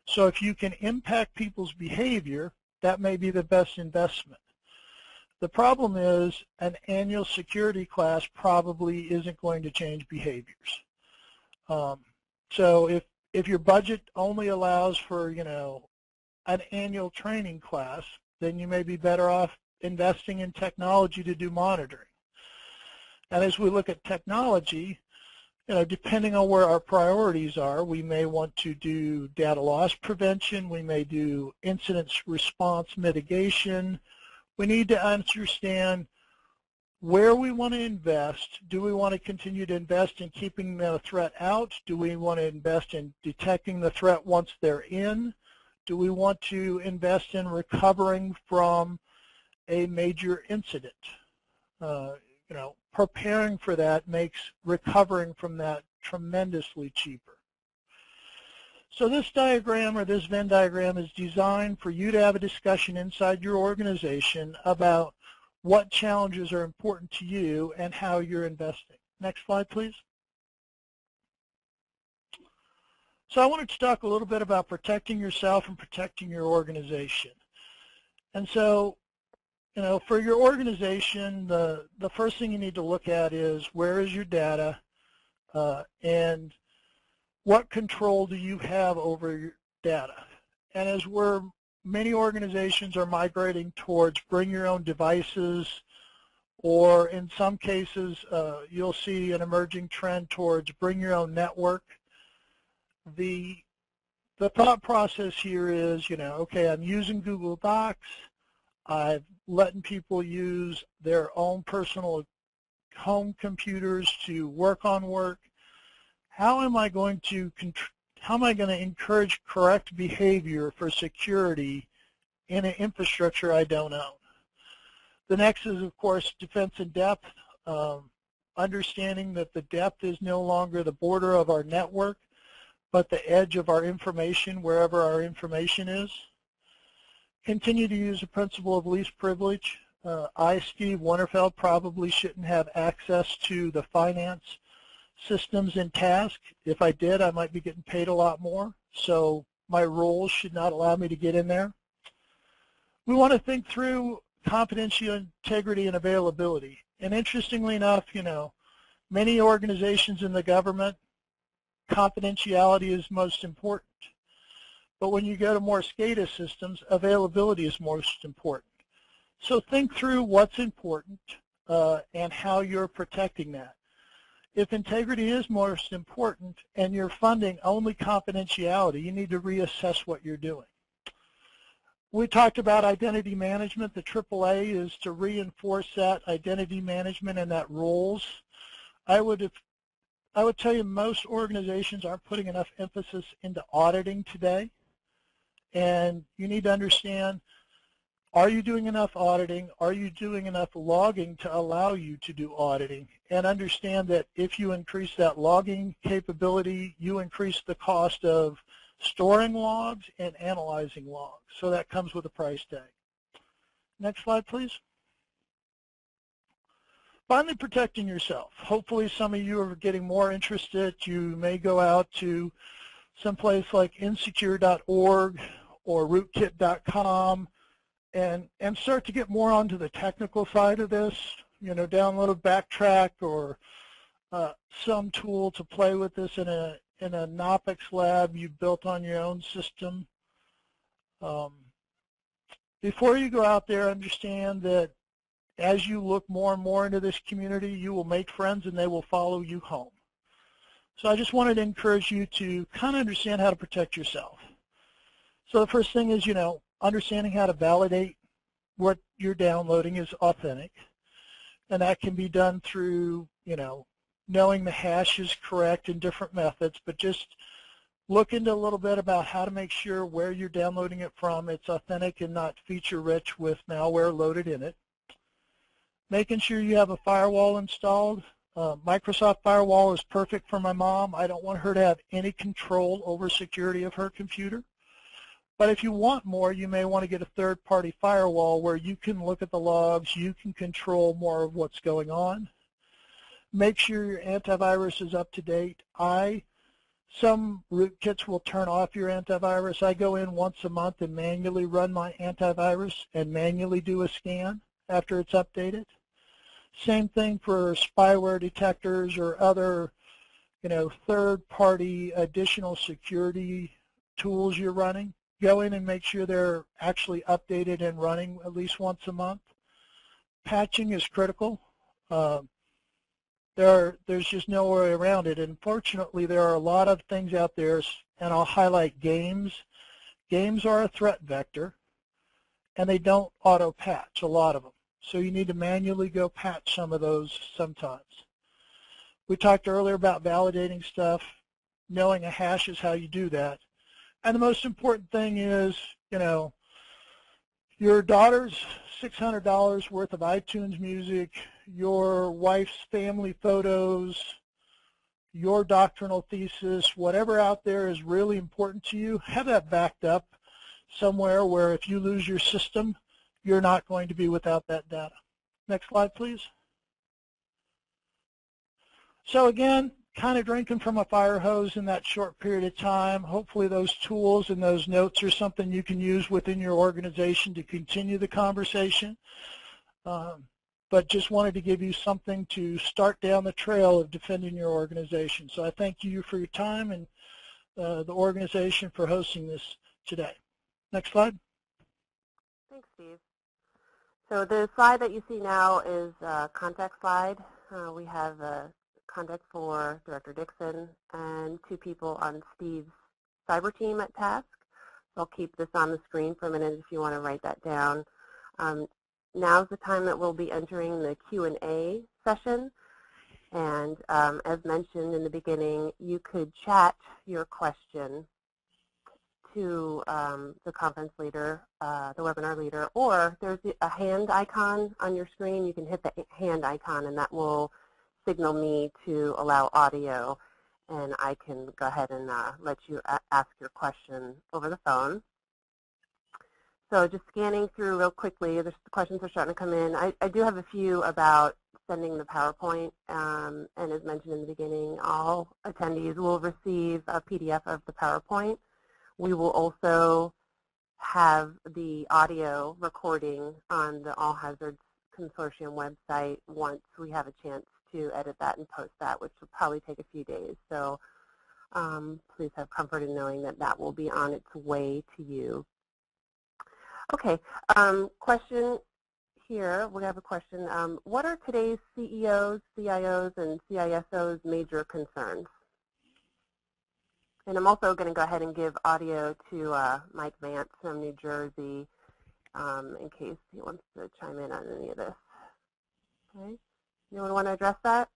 So if you can impact people's behavior, that may be the best investment. The problem is an annual security class probably isn't going to change behaviors. So if your budget only allows for, you know, an annual training class, then you may be better off investing in technology to do monitoring. And as we look at technology, you know, depending on where our priorities are, we may want to do data loss prevention, we may do incident response mitigation. We need to understand where we want to invest. Do we want to continue to invest in keeping the threat out? Do we want to invest in detecting the threat once they're in? Do we want to invest in recovering from a major incident? Preparing for that makes recovering from that tremendously cheaper. So this diagram, or this Venn diagram, is designed for you to have a discussion inside your organization about what challenges are important to you and how you're investing. Next slide, please. So I wanted to talk a little bit about protecting yourself and protecting your organization. And so, for your organization, the first thing you need to look at is where is your data and what control do you have over your data. And as many organizations are migrating towards bring your own devices, or in some cases you'll see an emerging trend towards bring your own network. The thought process here is, okay, I'm using Google Docs. I've letting people use their own personal home computers to work on work. How am I going to encourage correct behavior for security in an infrastructure I don't own? The next is, of course, defense in depth, understanding that the depth is no longer the border of our network, but the edge of our information, wherever our information is. Continue to use the principle of least privilege. I, Steve Winterfeld, probably shouldn't have access to the finance systems in TASC. If I did, I might be getting paid a lot more, so my roles should not allow me to get in there. We want to think through confidential integrity and availability. And interestingly enough, many organizations in the government, confidentiality is most important. But when you go to more SCADA systems, availability is most important. So think through what's important and how you're protecting that. If integrity is most important and you're funding only confidentiality, you need to reassess what you're doing. We talked about identity management. The AAA is to reinforce that identity management and that roles. I would tell you most organizations aren't putting enough emphasis into auditing today. And you need to understand, are you doing enough auditing? Are you doing enough logging to allow you to do auditing? And understand that if you increase that logging capability, you increase the cost of storing logs and analyzing logs. So that comes with a price tag. Next slide, please. Finally, protecting yourself. Hopefully some of you are getting more interested. You may go out to someplace like insecure.org or rootkit.com and start to get more onto the technical side of this, download a backtrack or some tool to play with this in a Knoppix lab you built on your own system. Before you go out there, understand that as you look more and more into this community, you will make friends and they will follow you home. So I just wanted to encourage you to kind of understand how to protect yourself. So the first thing is, understanding how to validate what you're downloading is authentic. And that can be done through, knowing the hash is correct in different methods, but just look into a little bit about how to make sure where you're downloading it from, it's authentic and not feature-rich with malware loaded in it. Making sure you have a firewall installed. Microsoft Firewall is perfect for my mom. I don't want her to have any control over security of her computer. But if you want more, you may want to get a third-party firewall where you can look at the logs, you can control more of what's going on. Make sure your antivirus is up to date. Some rootkits will turn off your antivirus. I go in once a month and manually run my antivirus and manually do a scan after it's updated. Same thing for spyware detectors or other, third-party additional security tools you're running. Go in and make sure they're actually updated and running at least once a month. Patching is critical. There's just no way around it. Unfortunately, there are a lot of things out there, and I'll highlight games. Games are a threat vector, and they don't auto-patch, a lot of them. So you need to manually go patch some of those sometimes. We talked earlier about validating stuff. Knowing a hash is how you do that. And the most important thing is, you know, your daughter's $600 worth of iTunes music, your wife's family photos, your doctrinal thesis, whatever out there is really important to you, have that backed up somewhere where if you lose your system, you're not going to be without that data. Next slide, please. So again, kind of drinking from a fire hose in that short period of time. Hopefully those tools and those notes are something you can use within your organization to continue the conversation. But just wanted to give you something to start down the trail of defending your organization. So I thank you for your time and the organization for hosting this today. Next slide. Thanks, Steve. So the slide that you see now is a contact slide. We have a contact for Director Dixon and 2 people on Steve's cyber team at TASC. So I'll keep this on the screen for a minute if you want to write that down. Now's the time that we'll be entering the Q&A session. And as mentioned in the beginning, you could chat your question to the conference leader, the webinar leader, or there's a hand icon on your screen. You can hit the hand icon, and that will signal me to allow audio, and I can go ahead and let you ask your question over the phone. So just scanning through real quickly, the questions are starting to come in. I do have a few about sending the PowerPoint, and as mentioned in the beginning, all attendees will receive a PDF of the PowerPoint. We will also have the audio recording on the All Hazards Consortium website once we have a chance to edit that and post that, which will probably take a few days. So please have comfort in knowing that that will be on its way to you. Okay, question here. We have a question. What are today's CEOs, CIOs, and CISOs' major concerns? And I'm also going to go ahead and give audio to Mike Vance from New Jersey in case he wants to chime in on any of this. Okay. Anyone want to address that?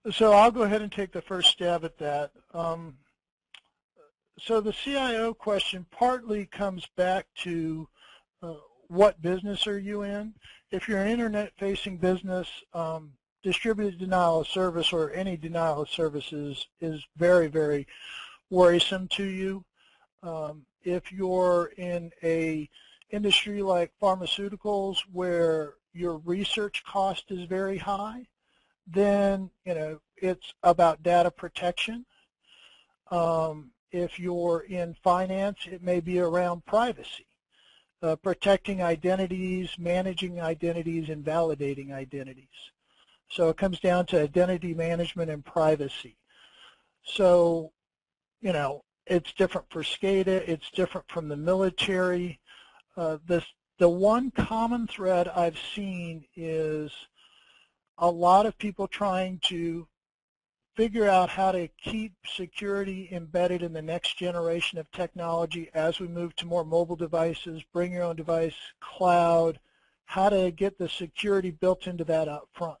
So I'll go ahead and take the first stab at that. So the CIO question partly comes back to what business are you in? If you're an internet-facing business, distributed denial of service or any denial of services is very, very worrisome to you. If you're in a industry like pharmaceuticals where your research cost is very high, then it's about data protection. If you're in finance, it may be around privacy, protecting identities, managing identities, and validating identities. So it comes down to identity management and privacy. So, it's different for SCADA, it's different from the military. The one common thread I've seen is a lot of people trying to figure out how to keep security embedded in the next generation of technology as we move to more mobile devices, bring your own device, cloud, how to get the security built into that up front.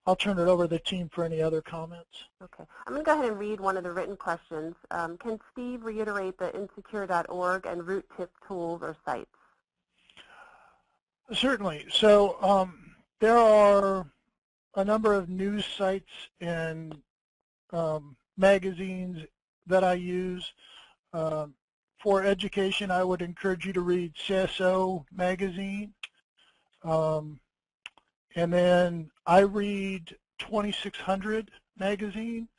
I'll turn it over to the team for any other comments. Okay. I'm going to go ahead and read one of the written questions. Can Steve reiterate the insecure.org and root tip tools or sites? Certainly. So there are a number of news sites and magazines that I use. For education, I would encourage you to read CSO magazine. And then I read 2600 magazine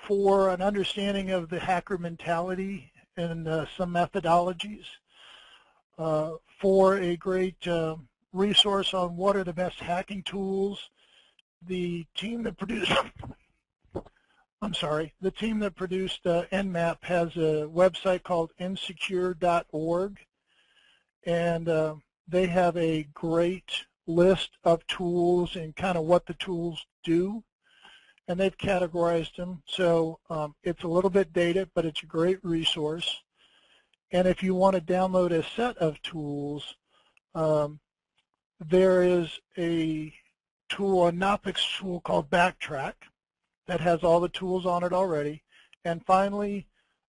for an understanding of the hacker mentality and some methodologies. For a great resource on what are the best hacking tools, the team that produced NMAP has a website called insecure.org, and they have a great list of tools and kind of what the tools do, and they've categorized them. So it's a little bit dated, but it's a great resource. And if you want to download a set of tools, there is a tool, a Knoppix tool called Backtrack that has all the tools on it already. And finally,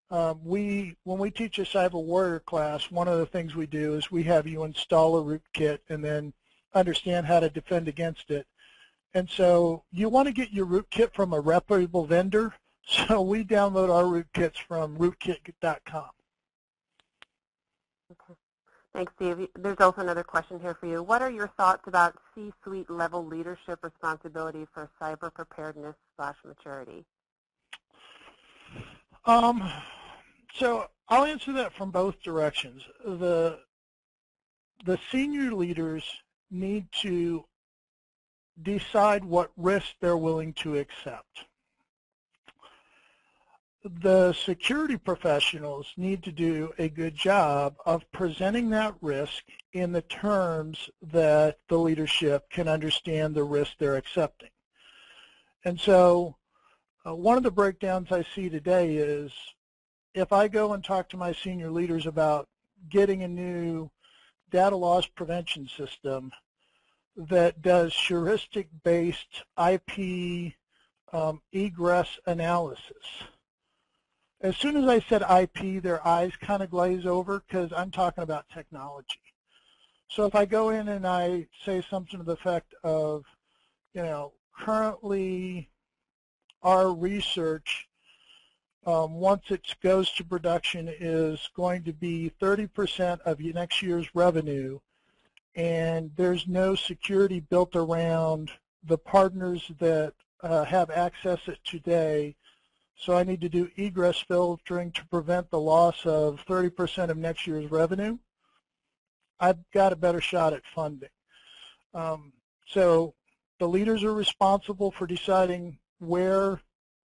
when we teach a cyber warrior class, one of the things we do is we have you install a rootkit and then understand how to defend against it. And so you want to get your rootkit from a reputable vendor, so we download our rootkits from rootkit.com. Okay. Thanks, Steve. There's also another question here for you. What are your thoughts about C-suite level leadership responsibility for cyber preparedness / maturity? So I'll answer that from both directions. The senior leaders need to decide what risk they're willing to accept. The security professionals need to do a good job of presenting that risk in the terms that the leadership can understand the risk they're accepting. And so one of the breakdowns I see today is if I go and talk to my senior leaders about getting a new data loss prevention system that does heuristic-based IP egress analysis, as soon as I said IP, their eyes kind of glaze over because I'm talking about technology. So if I go in and I say something to the effect of, currently our research, once it goes to production, is going to be 30% of next year's revenue, and there's no security built around the partners that have access it today. So I need to do egress filtering to prevent the loss of 30% of next year's revenue. I've got a better shot at funding. So the leaders are responsible for deciding where,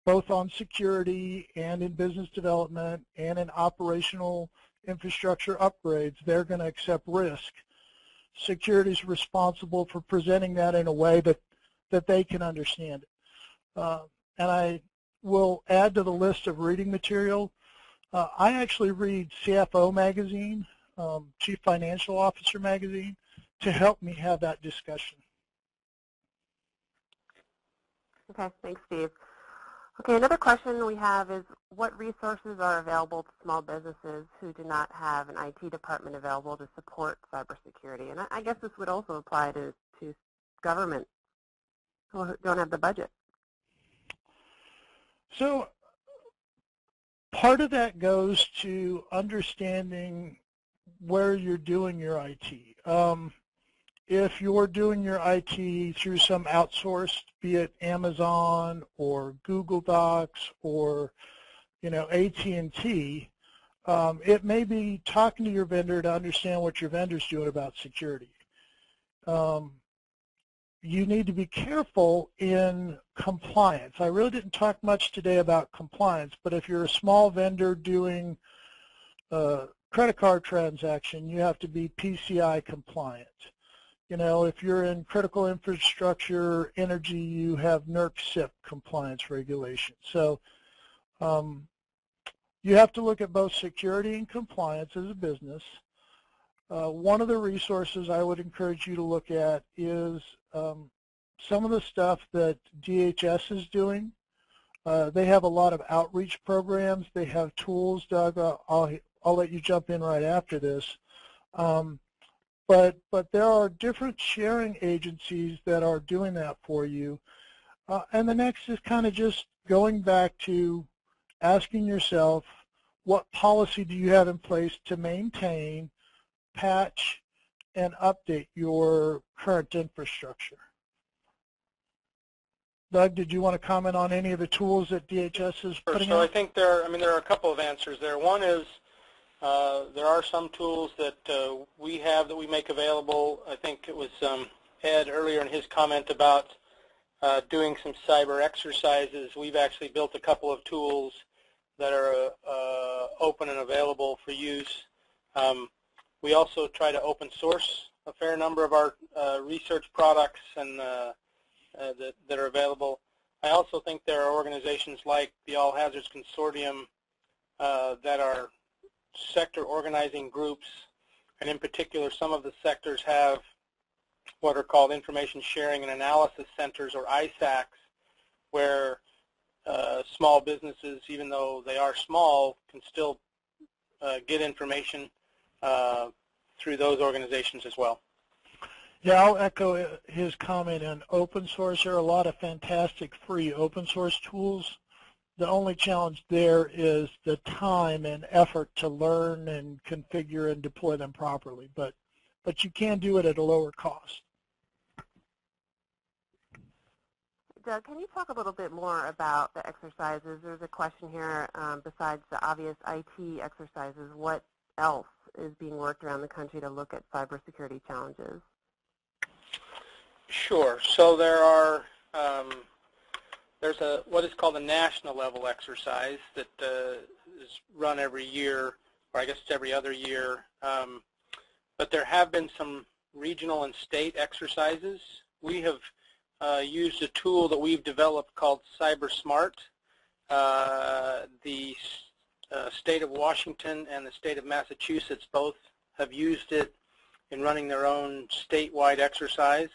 both on security and in business development and in operational infrastructure upgrades, they're going to accept risk. Security is responsible for presenting that in a way that they can understand it. And I will add to the list of reading material. I actually read CFO magazine, Chief Financial Officer magazine, to help me have that discussion. Okay, thanks, Steve. Okay, another question we have is what resources are available to small businesses who do not have an IT department available to support cybersecurity? And I guess this would also apply to government who don't have the budget. So part of that goes to understanding where you're doing your IT. If you're doing your IT through some outsourced, be it Amazon or Google Docs or AT&T, it may be talking to your vendor to understand what your vendor's doing about security. You need to be careful in compliance. I really didn't talk much today about compliance, but if you're a small vendor doing a credit card transaction, you have to be PCI compliant. If you're in critical infrastructure, energy, you have NERC-CIP compliance regulations. So you have to look at both security and compliance as a business. One of the resources I would encourage you to look at is some of the stuff that DHS is doing. They have a lot of outreach programs. They have tools. Doug, I'll let you jump in right after this. But there are different sharing agencies that are doing that for you. And the next is kind of just going back to asking yourself, what policy do you have in place to maintain, patch, and update your current infrastructure? Doug, did you want to comment on any of the tools that DHS is putting out? So I think there are a couple of answers there. One is there are some tools that we have that we make available. I think it was Ed earlier in his comment about doing some cyber exercises. We've actually built a couple of tools that are open and available for use. We also try to open source a fair number of our research products and that are available. I also think there are organizations like the All Hazards Consortium that are sector organizing groups, and in particular some of the sectors have what are called information sharing and analysis centers, or ISACs, where small businesses, even though they are small, can still get information through those organizations as well. Yeah, I'll echo his comment on open source. There are a lot of fantastic free open source tools. The only challenge there is the time and effort to learn and configure and deploy them properly, but you can do it at a lower cost. Doug, can you talk a little bit more about the exercises? There's a question here, besides the obvious IT exercises, what else is being worked around the country to look at cybersecurity challenges? Sure. So there are, there's what is called a national level exercise that is run every year, or I guess it's every other year. But there have been some regional and state exercises. We have used a tool that we've developed called CyberSmart. The state of Washington and the state of Massachusetts both have used it in running their own statewide exercise.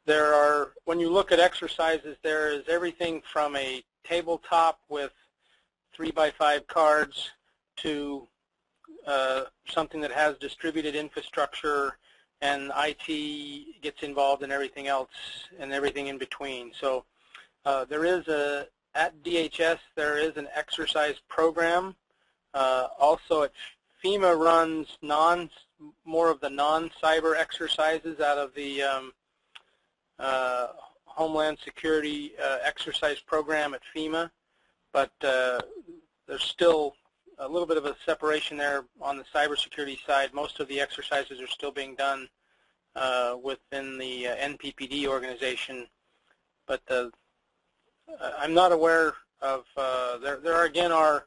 There are, when you look at exercises, there is everything from a tabletop with 3x5 cards to something that has distributed infrastructure, and IT gets involved in everything else and everything in between. So there is at DHS, there is an exercise program. Also at FEMA runs more of the non-cyber exercises out of the Homeland Security exercise program at FEMA, but there's still a little bit of a separation there on the cybersecurity side. Most of the exercises are still being done within the NPPD organization, but I'm not aware of, there again are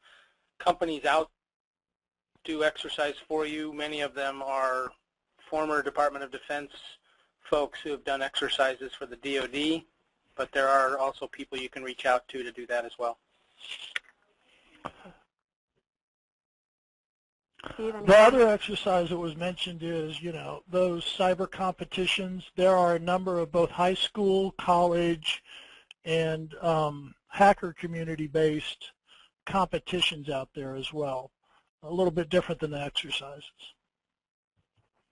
companies out do exercise for you. Many of them are former Department of Defense folks who have done exercises for the DoD, but there are also people you can reach out to do that as well. The other exercise that was mentioned is, you know, those cyber competitions. There are a number of both high school, college, and hacker community-based competitions out there as well. A little bit different than the exercises.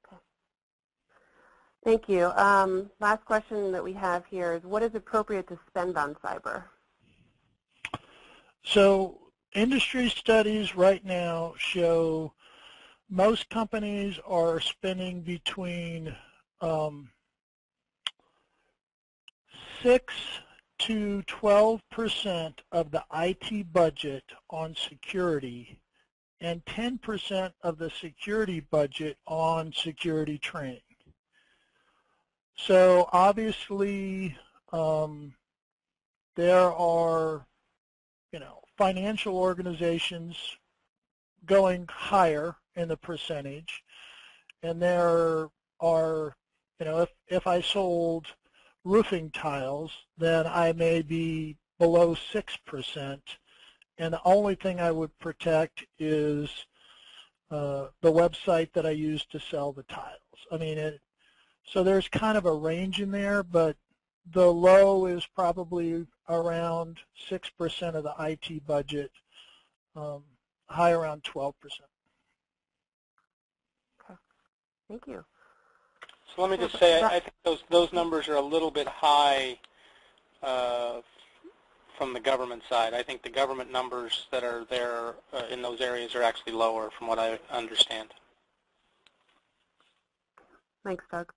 Okay. Thank you. Last question that we have here is, what is appropriate to spend on cyber? So industry studies right now show most companies are spending between 6 to 12% of the IT budget on security and 10% of the security budget on security training. So obviously there are, you know, financial organizations going higher in the percentage, and there are, you know, if I sold roofing tiles, then I may be below 6%, and the only thing I would protect is the website that I use to sell the tiles. I mean, so there's kind of a range in there, but the low is probably around 6% of the IT budget, high around 12%. Okay, thank you. So let me just say, I think those numbers are a little bit high from the government side. I think the government numbers that are there in those areas are actually lower from what I understand. Thanks, Doug.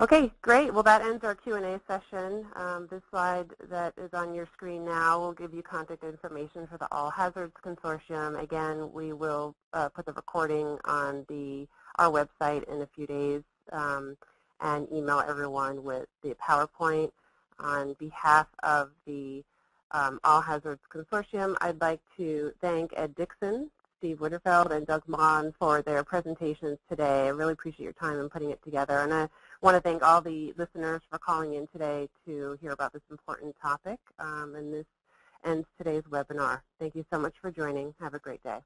Okay, great. Well, that ends our Q&A session. This slide that is on your screen now will give you contact information for the All Hazards Consortium. Again, we will put the recording on our website in a few days and email everyone with the PowerPoint. On behalf of the All Hazards Consortium, I'd like to thank Ed Dixon, Steve Witterfeld, and Doug Mon for their presentations today. I really appreciate your time in putting it together. And I want to thank all the listeners for calling in today to hear about this important topic. And this ends today's webinar. Thank you so much for joining. Have a great day.